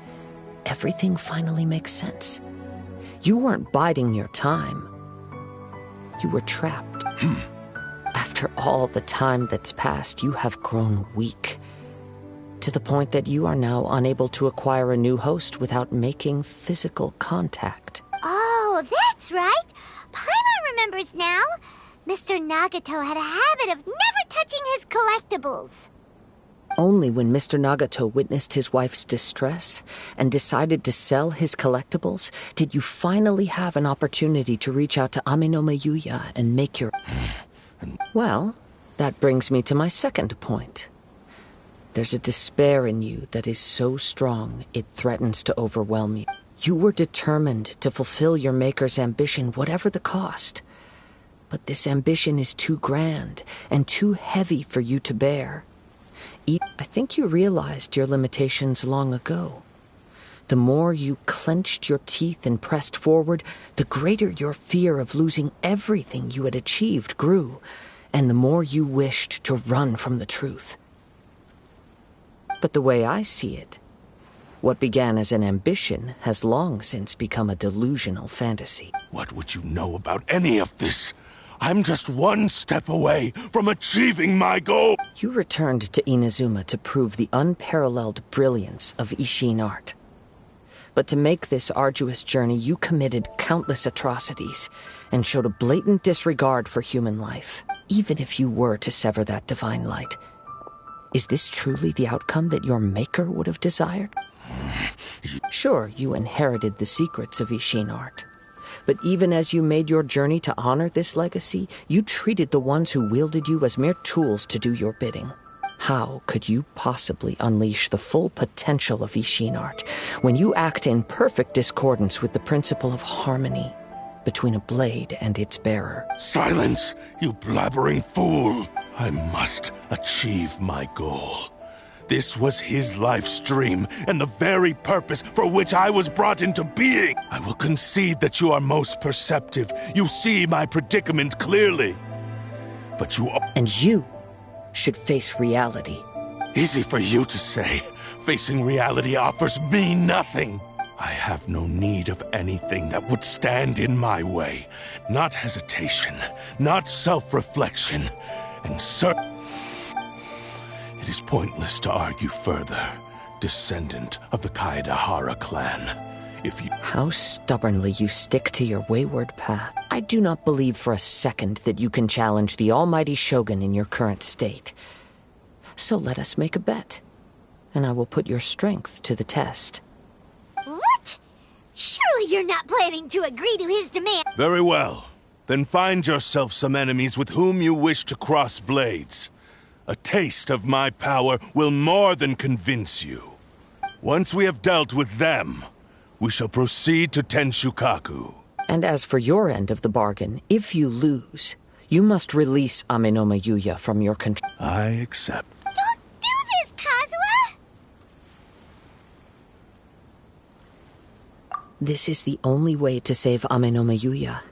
everything finally makes sense. You weren't biding your time. You were trapped. After all the time that's passed, you have grown weak, to the point that you are now unable to acquire a new host without making physical contact. Oh, that's right. Paimon remembers now. Mr. Nagato had a habit of never touching his collectibles. Only when Mr. Nagato witnessed his wife's distress and decided to sell his collectibles did you finally have an opportunity to reach out to Aminome Yuya and make your... Well, that brings me to my second point. There's a despair in you that is so strong it threatens to overwhelm you. You were determined to fulfill your maker's ambition, whatever the cost. But this ambition is too grand and too heavy for you to bear. I think you realized your limitations long ago. The more you clenched your teeth and pressed forward, the greater your fear of losing everything you had achieved grew, and the more you wished to run from the truth. But the way I see it, what began as an ambition has long since become a delusional fantasy. What would you know about any of this? I'm just one step away from achieving my goal. You returned to Inazuma to prove the unparalleled brilliance of Ishin art. But to make this arduous journey, you committed countless atrocities and showed a blatant disregard for human life, even if you were to sever that divine light. Is this truly the outcome that your maker would have desired? Sure, you inherited the secrets of Ishin art. But even as you made your journey to honor this legacy, you treated the ones who wielded you as mere tools to do your bidding. How could you possibly unleash the full potential of Ishin art when you act in perfect discordance with the principle of harmony between a blade and its bearer? Silence, you blabbering fool! I must achieve my goal. This was his life's dream, and the very purpose for which I was brought into being. I will concede that you are most perceptive. You see my predicament clearly. But you... And you should face reality. Easy for you to say. Facing reality offers me nothing. I have no need of anything that would stand in my way. Not hesitation, not self-reflection, and It is pointless to argue further, descendant of the Kaedahara clan. If you... How stubbornly you stick to your wayward path. I do not believe for a second that you can challenge the almighty Shogun in your current state. So let us make a bet, and I will put your strength to the test. What? Surely you're not planning to agree to his demand. Very well. Then find yourself some enemies with whom you wish to cross blades. A taste of my power will more than convince you. Once we have dealt with them, we shall proceed to Tenshukaku. And as for your end of the bargain, if you lose, you must release Aminome Yuya from your control. I accept. Don't do this, Kazuha! This is the only way to save Aminome Yuya.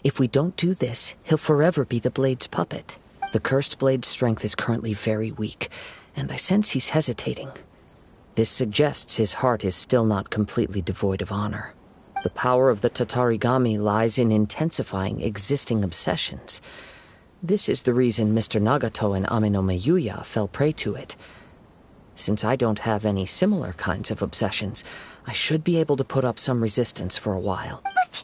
If we don't do this, he'll forever be the Blade's puppet. The cursed blade's strength is currently very weak, and I sense he's hesitating. This suggests his heart is still not completely devoid of honor. The power of the Tatarigami lies in intensifying existing obsessions. This is the reason Mr. Nagato and Aminome Yuya fell prey to it. Since I don't have any similar kinds of obsessions, I should be able to put up some resistance for a while. But...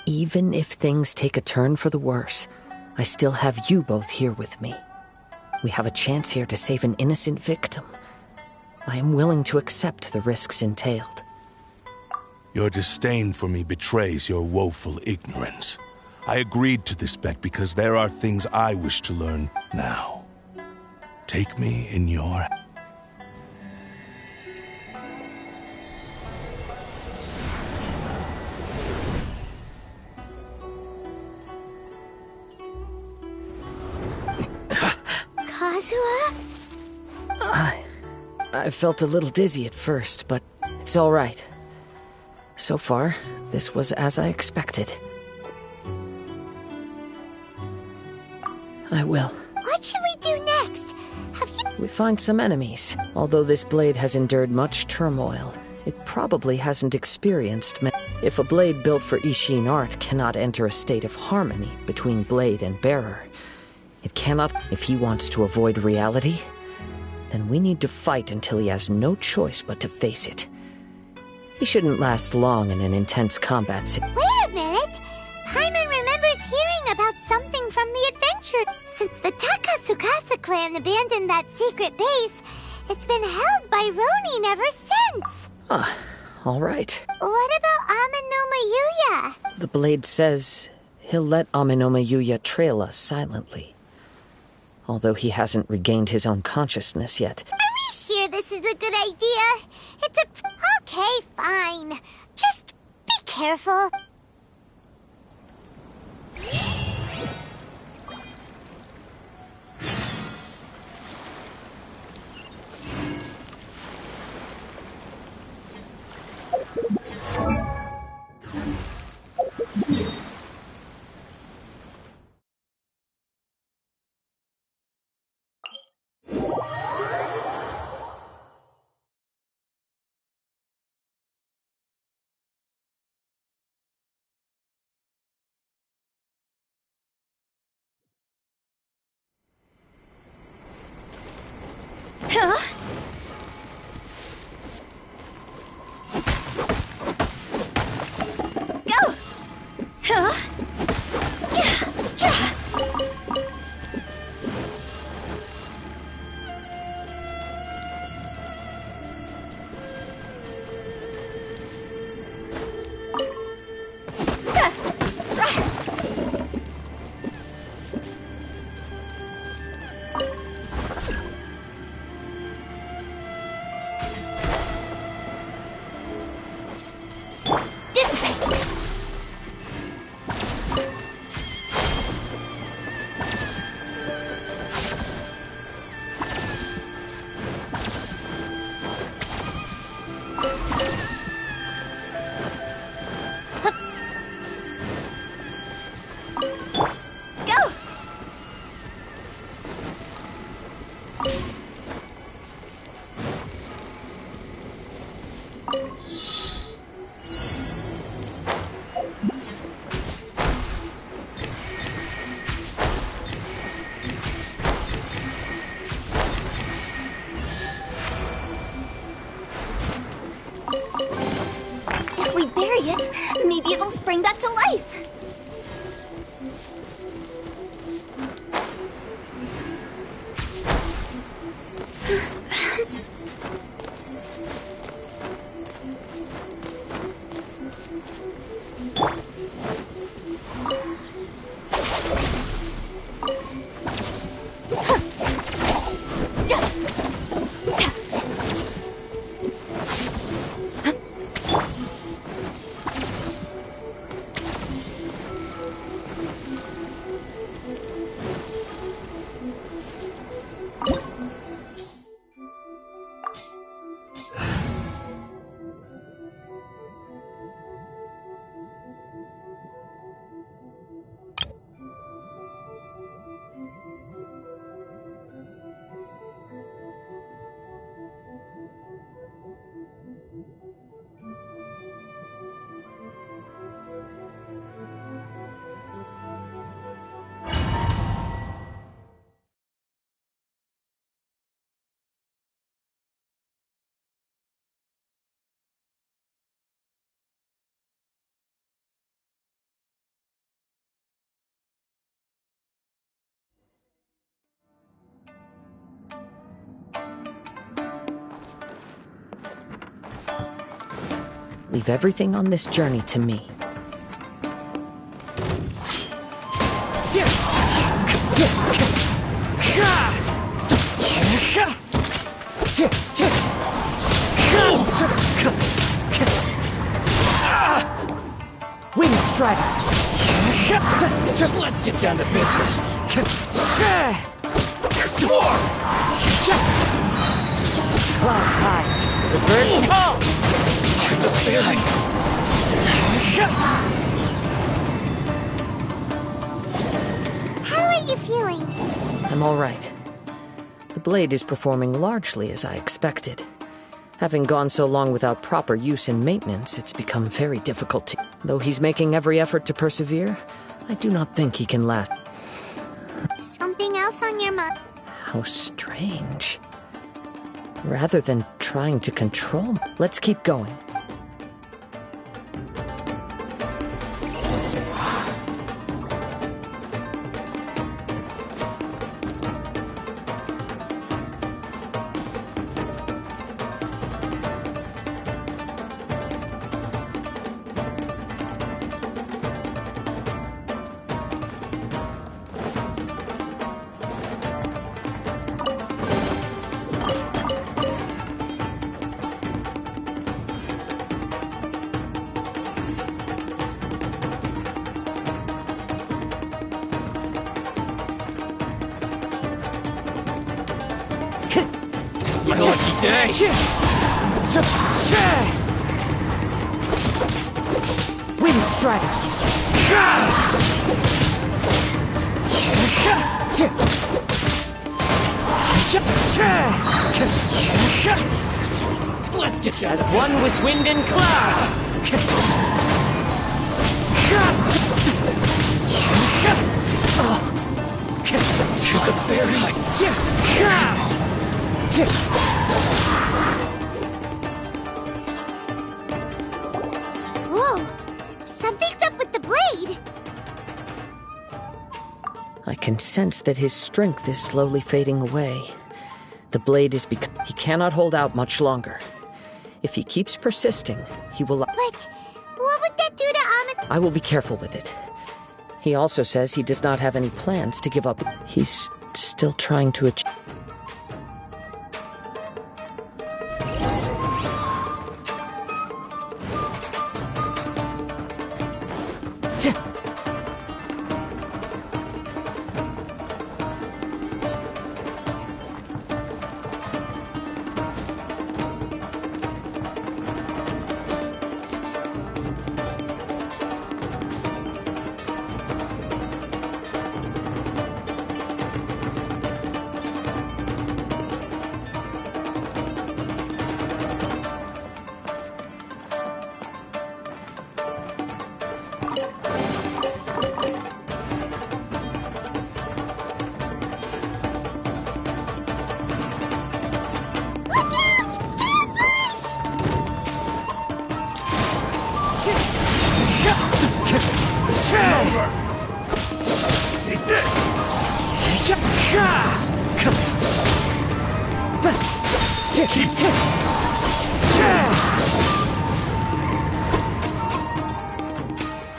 Even if things take a turn for the worse, I still have you both here with me. We have a chance here to save an innocent victim. I am willing to accept the risks entailed. Your disdain for me betrays your woeful ignorance. I agreed to this bet because there are things I wish to learn now. Take me in your... Kazuha? I felt a little dizzy at first, but it's all right. So far, this was as I expected. I will. What should we do next? Have you... We find some enemies. Although this blade has endured much turmoil, it probably hasn't experienced If a blade built for Ishin art cannot enter a state of harmony between blade and bearer, it cannot... If he wants to avoid reality, then we need to fight until he has no choice but to face it. He shouldn't last long in an intense combat Wait a minute! Paimon remembers hearing about something from the adventure. Since the Takasukasa clan abandoned that secret base, it's been held by Ronin ever since. All right. What about Amenoma Yuya? The blade says he'll let Amenoma Yuya trail us silently. Although he hasn't regained his own consciousness yet. Are we sure this is a good idea? Okay, fine. Just be careful. If we bury it, maybe it'll spring back to life. Leave everything on this journey to me. Wind Strider! Let's get down to business! There's more! Clouds high. The birds call! The feeling! How are you feeling? I'm all right. The blade is performing largely as I expected. Having gone so long without proper use and maintenance, it's become very difficult to... Though he's making every effort to persevere, I do not think he can last. Something else on your mind? How strange. Rather than trying to control me, let's keep going. My lucky day! Wind Strider! Let's get down As one with wind and cloud! to the very Whoa! Something's up with the blade! I can sense that his strength is slowly fading away. The blade is he cannot hold out much longer. If he keeps persisting, he will... But what would that do to Ahmed? I will be careful with it. He also says he does not have any plans to give up. He's still trying to achieve...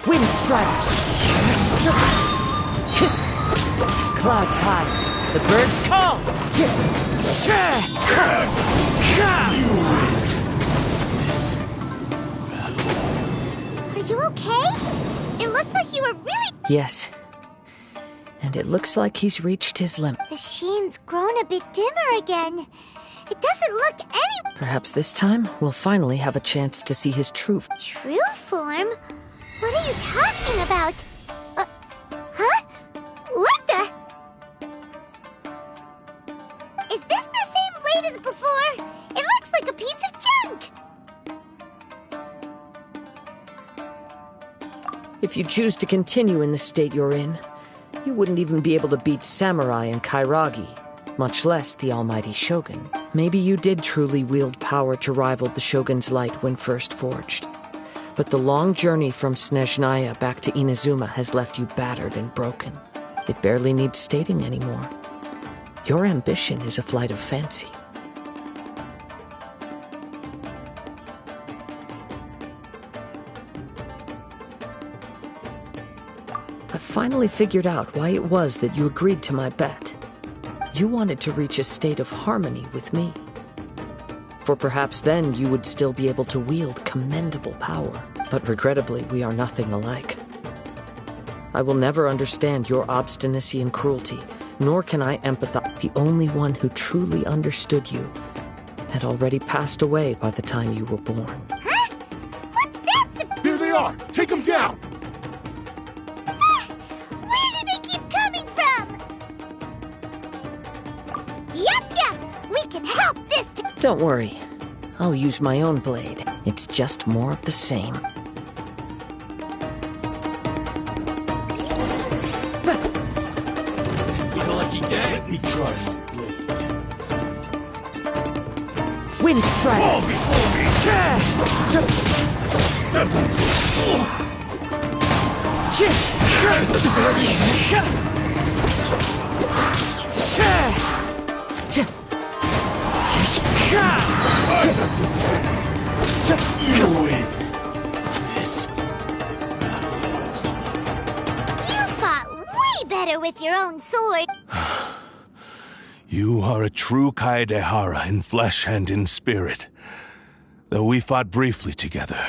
Wind Strider! Clouds high. The birds call! Are you okay? It looked like you were really... Yes. And it looks like he's reached his limit. The sheen's grown a bit dimmer again. It doesn't look any... Perhaps this time, we'll finally have a chance to see his true... True form? What are you talking about? Huh? What the... Is this the same blade as before? It looks like a piece of junk! If you choose to continue in the state you're in, you wouldn't even be able to beat Samurai and Kairagi, much less the almighty Shogun. Maybe you did truly wield power to rival the Shogun's light when first forged. But the long journey from Snezhnaya back to Inazuma has left you battered and broken. It barely needs stating anymore. Your ambition is a flight of fancy. finally figured out why it was that you agreed to my bet. You wanted to reach a state of harmony with me. For perhaps then you would still be able to wield commendable power. But regrettably, we are nothing alike. I will never understand your obstinacy and cruelty, nor can I empathize. The only one who truly understood you had already passed away by the time you were born. Huh? What's that? There they are! Take them down! Where do they keep coming from? Yup, we can help this time. Don't worry. I'll use my own blade. It's just more of the same. Let me try the blade. Wind strike! Fall before me! You win this battle. You fought way better with your own sword. You are a true Kaedehara in flesh and in spirit. Though we fought briefly together,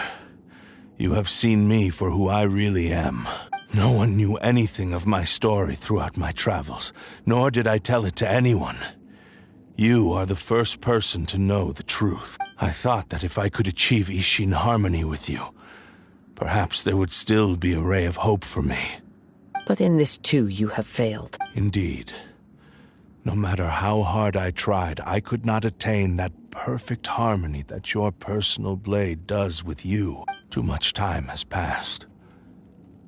you have seen me for who I really am. No one knew anything of my story throughout my travels, nor did I tell it to anyone. You are the first person to know the truth. I thought that if I could achieve Ishin harmony with you, perhaps there would still be a ray of hope for me. But in this too, you have failed. Indeed. No matter how hard I tried, I could not attain that perfect harmony that your personal blade does with you. Too much time has passed.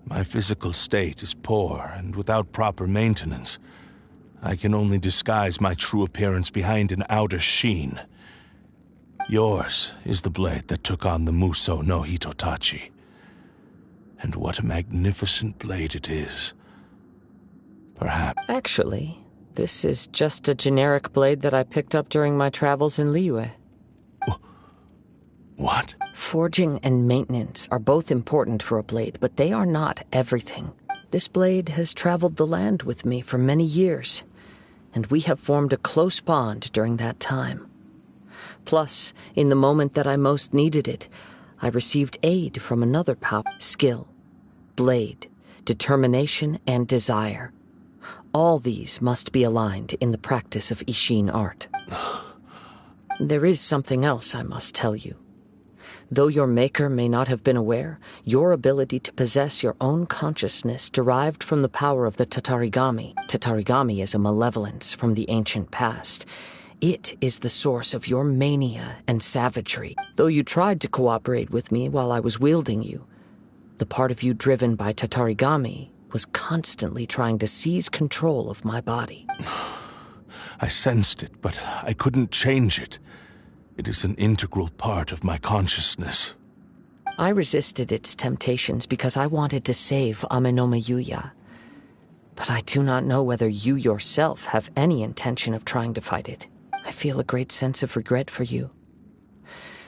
My physical state is poor, and without proper maintenance, I can only disguise my true appearance behind an outer sheen. Yours is the blade that took on the Muso no Hitotachi. And what a magnificent blade it is. Perhaps... Actually, this is just a generic blade that I picked up during my travels in Liyue. What? Forging and maintenance are both important for a blade, but they are not everything. This blade has traveled the land with me for many years, and we have formed a close bond during that time. Plus, in the moment that I most needed it, I received aid from another power: skill, blade, determination, and desire. All these must be aligned in the practice of Ishin art. There is something else I must tell you. Though your maker may not have been aware, your ability to possess your own consciousness derived from the power of the Tatarigami. Tatarigami is a malevolence from the ancient past. It is the source of your mania and savagery. Though you tried to cooperate with me while I was wielding you, the part of you driven by Tatarigami was constantly trying to seize control of my body. I sensed it, but I couldn't change it. It is an integral part of my consciousness. I resisted its temptations because I wanted to save Amenome Yuya. But I do not know whether you yourself have any intention of trying to fight it. I feel a great sense of regret for you.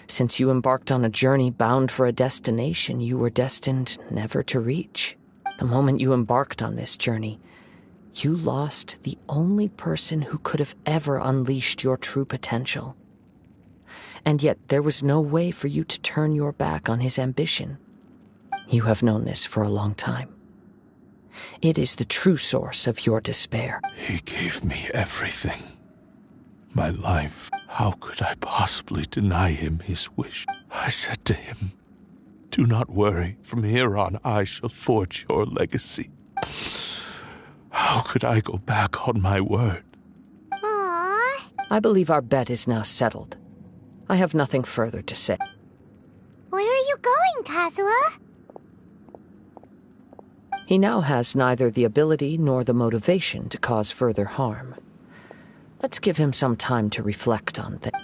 Since you embarked on a journey bound for a destination you were destined never to reach. The moment you embarked on this journey, you lost the only person who could have ever unleashed your true potential. And yet there was no way for you to turn your back on his ambition. You have known this for a long time. It is the true source of your despair. He gave me everything. My life. How could I possibly deny him his wish? I said to him, "Do not worry. From here on, I shall forge your legacy." How could I go back on my word? Aww. I believe our bet is now settled. I have nothing further to say. Where are you going, Kazuha? He now has neither the ability nor the motivation to cause further harm. Let's give him some time to reflect on things.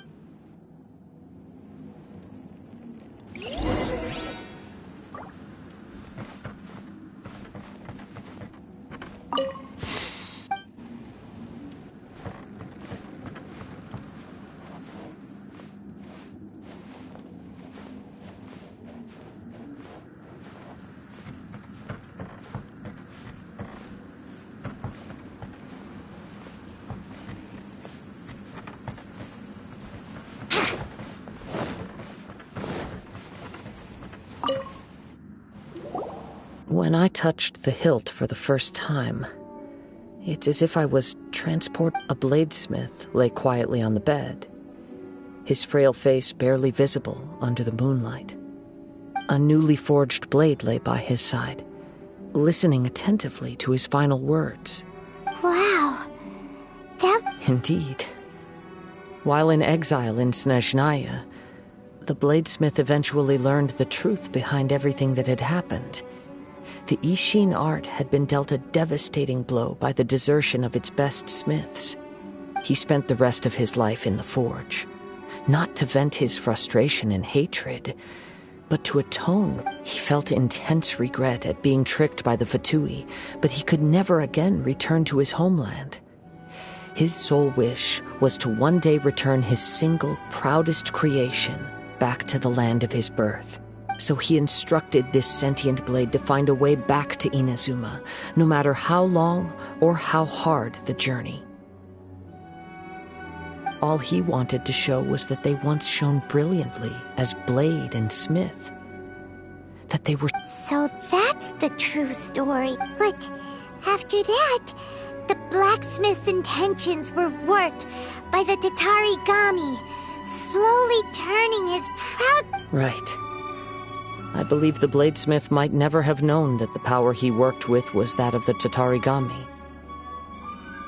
When I touched the hilt for the first time, it's as if I was transported. A bladesmith lay quietly on the bed, his frail face barely visible under the moonlight. A newly forged blade lay by his side, listening attentively to his final words. Wow. Indeed. While in exile in Snezhnaya, the bladesmith eventually learned the truth behind everything that had happened. The Ishin art had been dealt a devastating blow by the desertion of its best smiths. He spent the rest of his life in the forge, not to vent his frustration and hatred, but to atone. He felt intense regret at being tricked by the Fatui, but he could never again return to his homeland. His sole wish was to one day return his single, proudest creation back to the land of his birth. So he instructed this sentient blade to find a way back to Inazuma, no matter how long or how hard the journey. All he wanted to show was that they once shone brilliantly as blade and smith. That they were... So that's the true story. But after that, the blacksmith's intentions were worked by the Tatarigami, slowly turning his proud... Right. I believe the bladesmith might never have known that the power he worked with was that of the Tatarigami.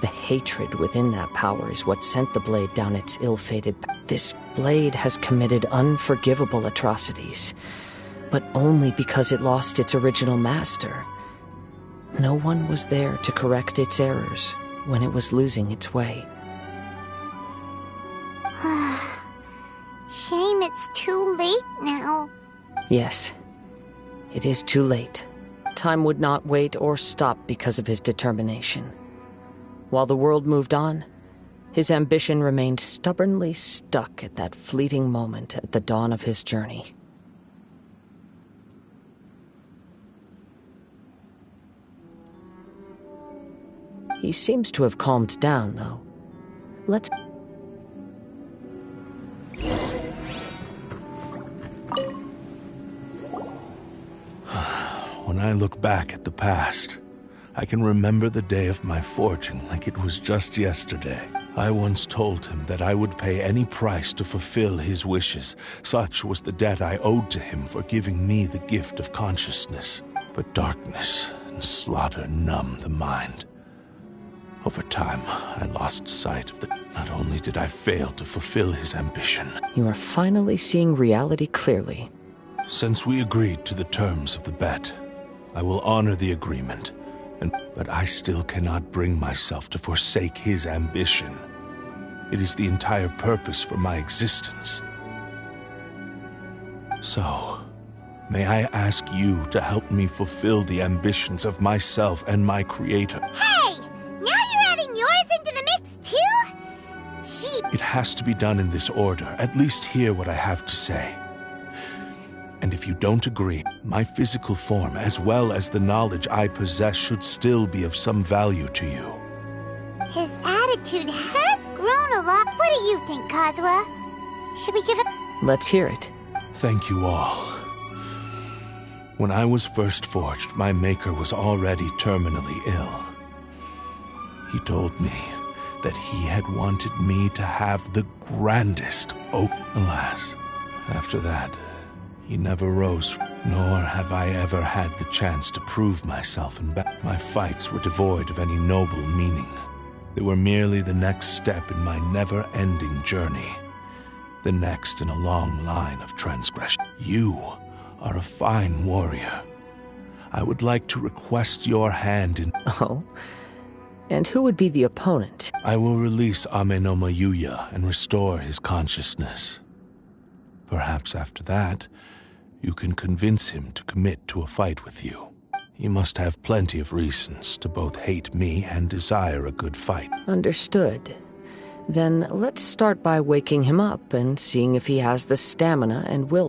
The hatred within that power is what sent the blade down its ill-fated path. This blade has committed unforgivable atrocities, but only because it lost its original master. No one was there to correct its errors when it was losing its way. Shame it's too late now. Yes, it is too late. Time would not wait or stop because of his determination. While the world moved on, his ambition remained stubbornly stuck at that fleeting moment at the dawn of his journey. He seems to have calmed down, though. Let's... When I look back at the past, I can remember the day of my forging like it was just yesterday. I once told him that I would pay any price to fulfill his wishes. Such was the debt I owed to him for giving me the gift of consciousness. But darkness and slaughter numb the mind. Over time, I lost sight of the... Not only did I fail to fulfill his ambition... You are finally seeing reality clearly. Since we agreed to the terms of the bet, I will honor the agreement. But I still cannot bring myself to forsake his ambition. It is the entire purpose for my existence. So, may I ask you to help me fulfill the ambitions of myself and my creator? Hey! Now you're adding yours into the mix, too? Gee. It has to be done in this order. At least hear what I have to say. And if you don't agree, my physical form, as well as the knowledge I possess, should still be of some value to you. His attitude has grown a lot. What do you think, Kazuha? Should we give it... Let's hear it. Thank you all. When I was first forged, my maker was already terminally ill. He told me that he had wanted me to have the grandest oak. Alas, after that... he never rose, nor have I ever had the chance to prove myself in battle. My fights were devoid of any noble meaning. They were merely the next step in my never-ending journey. The next in a long line of transgression. You are a fine warrior. I would like to request your hand in... Oh? And who would be the opponent? I will release Ame no Mayuya and restore his consciousness. Perhaps after that... you can convince him to commit to a fight with you. He must have plenty of reasons to both hate me and desire a good fight. Understood. Then let's start by waking him up and seeing if he has the stamina and will.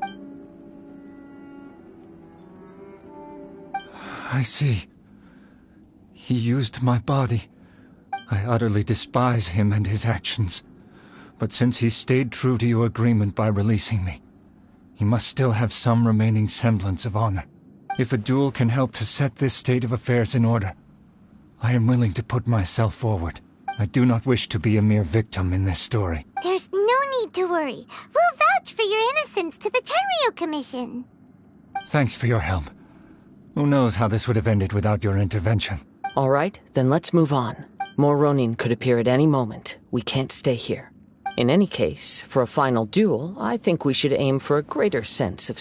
I see. He used my body. I utterly despise him and his actions. But since he stayed true to your agreement by releasing me, he must still have some remaining semblance of honor. If a duel can help to set this state of affairs in order, I am willing to put myself forward. I do not wish to be a mere victim in this story. There's no need to worry. We'll vouch for your innocence to the Tenryu Commission. Thanks for your help. Who knows how this would have ended without your intervention. All right, then let's move on. More Ronin could appear at any moment. We can't stay here. In any case, for a final duel, I think we should aim for a greater sense of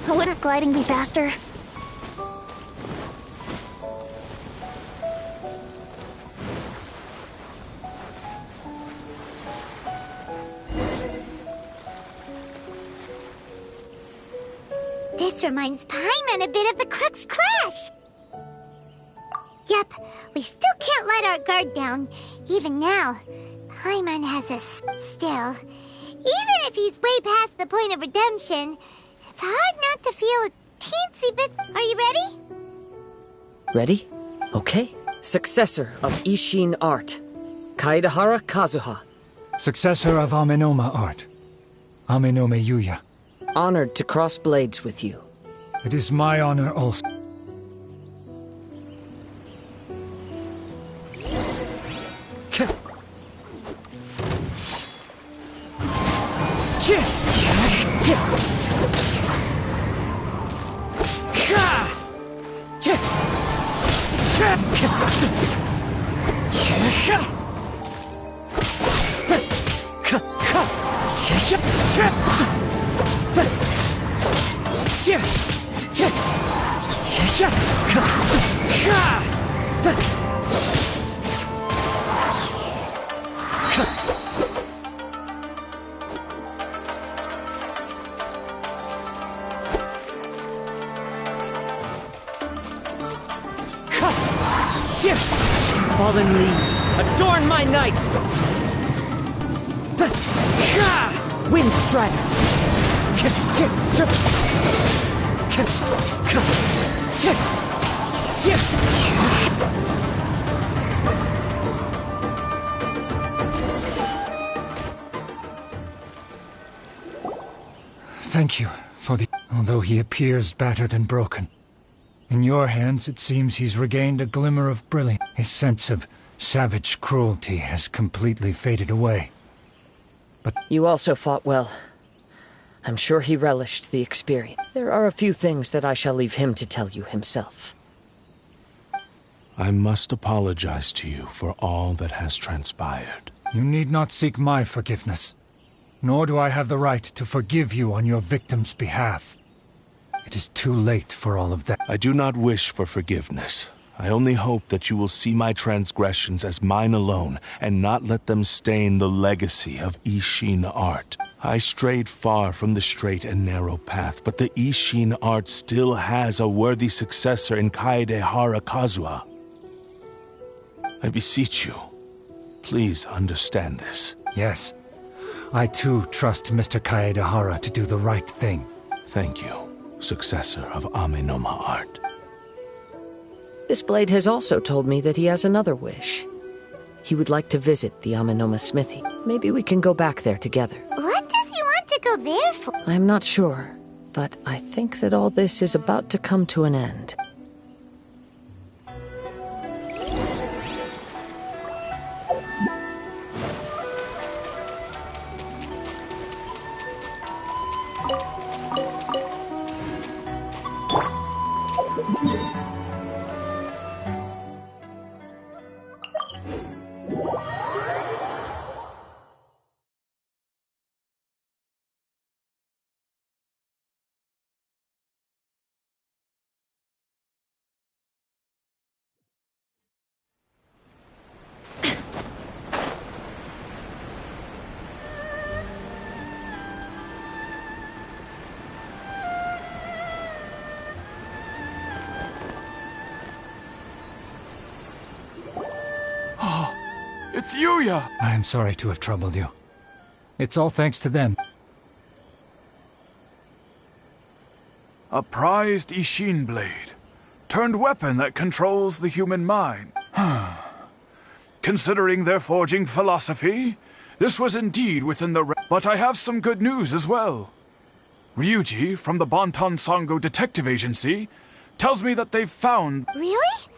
Wouldn't gliding be faster? This reminds Paimon a bit of the Crux Clash. Yep, we still can't let our guard down. Even now, Paimon has us still. Even if he's way past the point of redemption, it's hard not to feel a teensy bit. Are you ready? Ready? Okay. Successor of Ishin art, Kaedahara Kazuha. Successor of Amenoma art, Amenome Yuya. Honored to cross blades with you. It is my honor also. Fallen leaves, adorn my night! Wind Strider! Thank you for the... Although he appears battered and broken, in your hands it seems he's regained a glimmer of brilliance. His sense of savage cruelty has completely faded away. But you also fought well. I'm sure he relished the experience. There are a few things that I shall leave him to tell you himself. I must apologize to you for all that has transpired. You need not seek my forgiveness. Nor do I have the right to forgive you on your victim's behalf. It is too late for all of that. I do not wish for forgiveness. I only hope that you will see my transgressions as mine alone, and not let them stain the legacy of Ishin art. I strayed far from the straight and narrow path, but the Ishin art still has a worthy successor in Kaedahara Kazuha. I beseech you, please understand this. Yes. I too trust Mr. Kaedahara to do the right thing. Thank you, successor of Amenoma art. This blade has also told me that he has another wish. He would like to visit the Amenoma smithy. Maybe we can go back there together. What does he want to go there for? I am not sure, but I think that all this is about to come to an end. It's Yuya! I am sorry to have troubled you. It's all thanks to them. A prized Ishin blade, turned weapon that controls the human mind. Considering their forging philosophy, this was indeed within the but I have some good news as well. Ryuji, from the Bonton Sango Detective Agency, tells me that they've found... Really?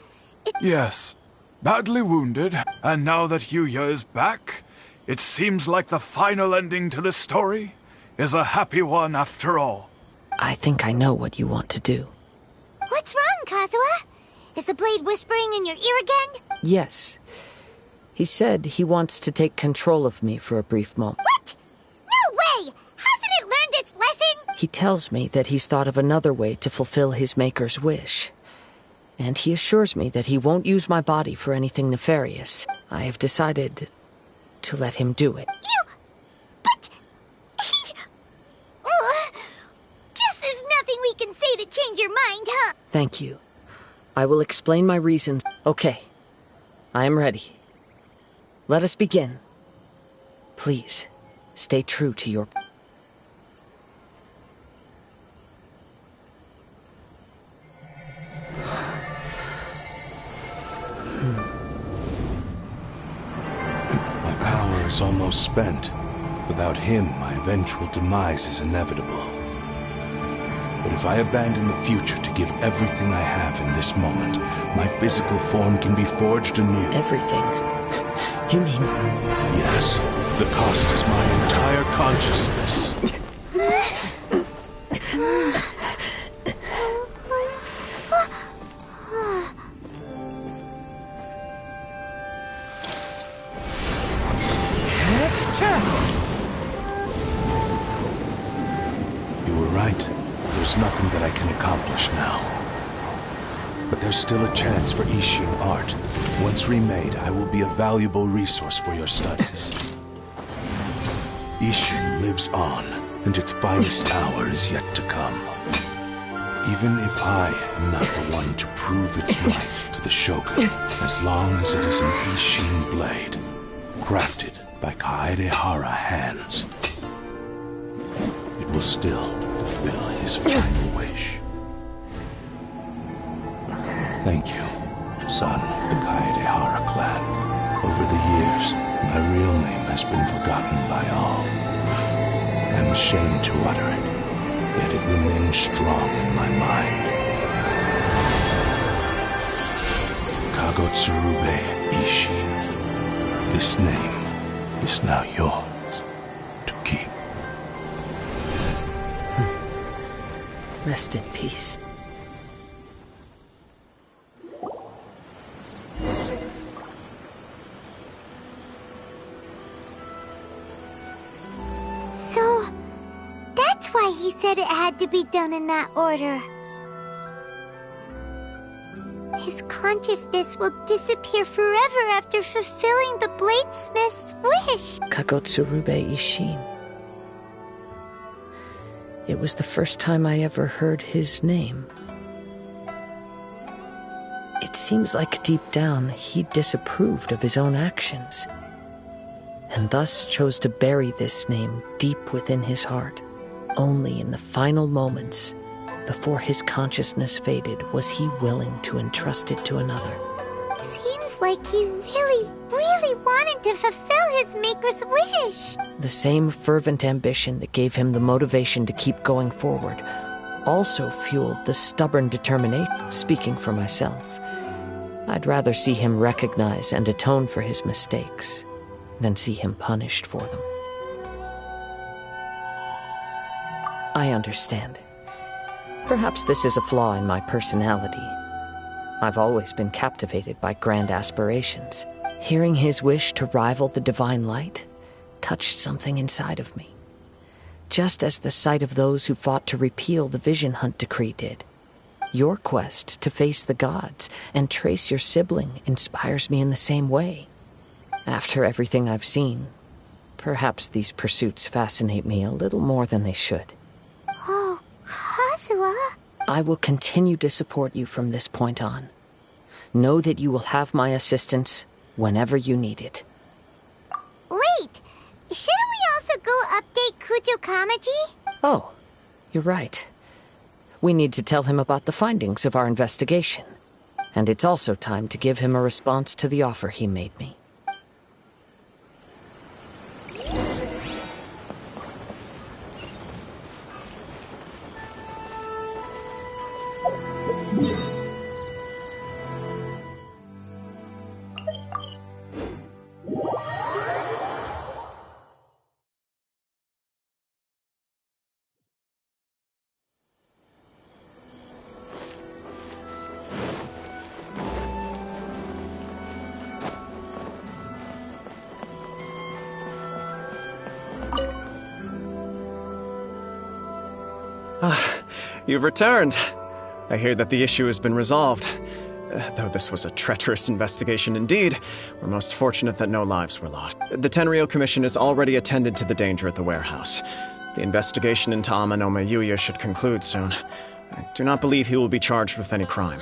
Yes. Badly wounded, and now that Yuya is back, it seems like the final ending to this story is a happy one after all. I think I know what you want to do. What's wrong, Kazuha? Is the blade whispering in your ear again? Yes. He said he wants to take control of me for a brief moment. What? No way! Hasn't it learned its lesson? He tells me that he's thought of another way to fulfill his maker's wish. And he assures me that he won't use my body for anything nefarious. I have decided to let him do it. But... Guess there's nothing we can say to change your mind, huh? Thank you. I will explain my reasons. Okay. I am ready. Let us begin. Please, stay true to your... Is almost spent. Without him, my eventual demise is inevitable. But if I abandon the future to give everything I have in this moment, my physical form can be forged anew. Everything? You mean... Yes. The cost is my entire consciousness. You were right. There's nothing that I can accomplish now. But there's still a chance for Ishin art. Once remade, I will be a valuable resource for your studies. Ishin lives on, and its finest hour is yet to come. Even if I am not the one to prove its might to the Shogun, as long as it is an Ishin blade, crafted by Kaedehara hands, it will still fulfill his final wish. Thank you, son of the Kaedehara clan. Over the years, my real name has been forgotten by all. I'm ashamed to utter it, yet it remains strong in my mind. Kagotsurube Ishin. This name is now yours to keep. Rest in peace. So, that's why he said it had to be done in that order. His consciousness will disappear forever after fulfilling the bladesmith's wish. Kagotsurube Ishin. It was the first time I ever heard his name. It seems like deep down he disapproved of his own actions, and thus chose to bury this name deep within his heart. Only in the final moments before his consciousness faded, was he willing to entrust it to another? Seems like he really, really wanted to fulfill his maker's wish. The same fervent ambition that gave him the motivation to keep going forward also fueled the stubborn determination. Speaking for myself, I'd rather see him recognize and atone for his mistakes than see him punished for them. I understand. Perhaps this is a flaw in my personality. I've always been captivated by grand aspirations. Hearing his wish to rival the divine light touched something inside of me, just as the sight of those who fought to repeal the Vision Hunt decree did. Your quest to face the gods and trace your sibling inspires me in the same way. After everything I've seen, perhaps these pursuits fascinate me a little more than they should. Oh, Kazuha. I will continue to support you from this point on. Know that you will have my assistance whenever you need it. Wait, shouldn't we also go update Kujo Kamaji? Oh, you're right. We need to tell him about the findings of our investigation. And it's also time to give him a response to the offer he made me. You've returned. I hear that the issue has been resolved. Though this was a treacherous investigation indeed, we're most fortunate that no lives were lost. The Tenryou Commission has already attended to the danger at the warehouse. The investigation into Amanome Yuya should conclude soon. I do not believe he will be charged with any crime.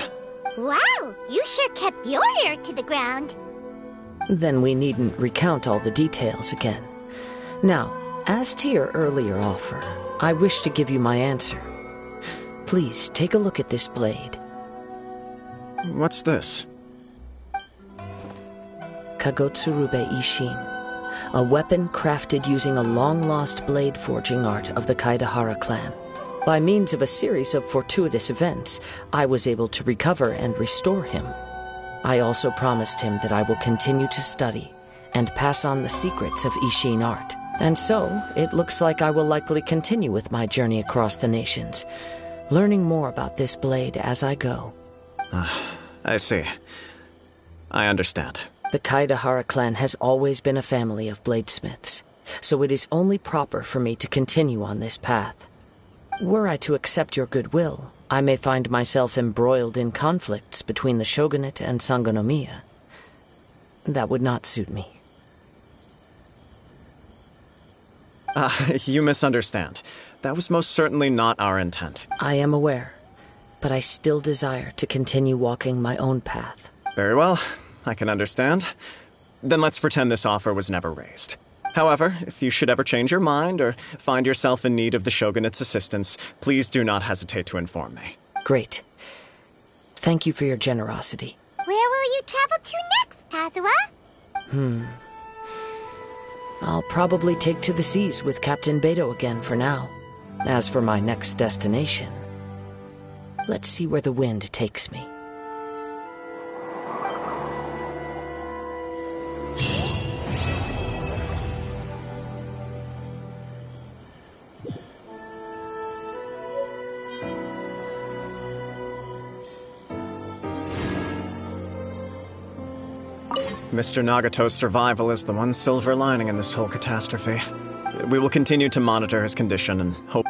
Wow, you sure kept your ear to the ground. Then we needn't recount all the details again. Now, as to your earlier offer, I wish to give you my answer. Please take a look at this blade. What's this? Kagotsurube Ishin, a weapon crafted using a long-lost blade forging art of the Kaidahara clan. By means of a series of fortuitous events, I was able to recover and restore him. I also promised him that I will continue to study and pass on the secrets of Ishin art. And so, it looks like I will likely continue with my journey across the nations, learning more about this blade as I go. I see. I understand. The Kaidahara clan has always been a family of bladesmiths, so it is only proper for me to continue on this path. Were I to accept your goodwill, I may find myself embroiled in conflicts between the shogunate and Sangonomiya. That would not suit me. You misunderstand. That was most certainly not our intent. I am aware, but I still desire to continue walking my own path. Very well, I can understand. Then let's pretend this offer was never raised. However, if you should ever change your mind or find yourself in need of the Shogunate's assistance, please do not hesitate to inform me. Great. Thank you for your generosity. Where will you travel to next, Kazuha? I'll probably take to the seas with Captain Beto again for now. As for my next destination, let's see where the wind takes me. Mr. Nagato's survival is the one silver lining in this whole catastrophe. We will continue to monitor his condition and hope...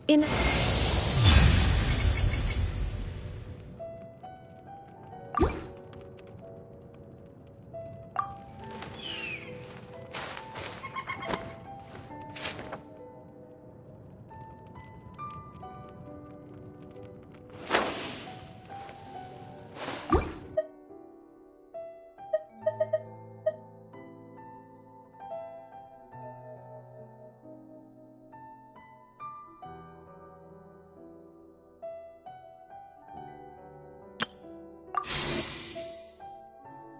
In...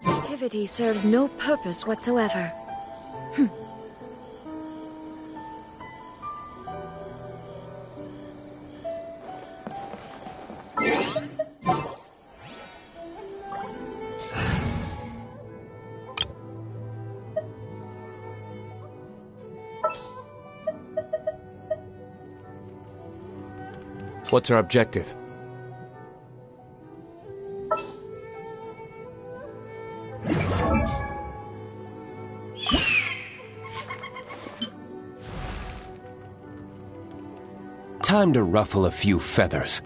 Activity serves no purpose whatsoever. What's our objective? Time to ruffle a few feathers.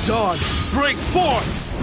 Dawn, break forth!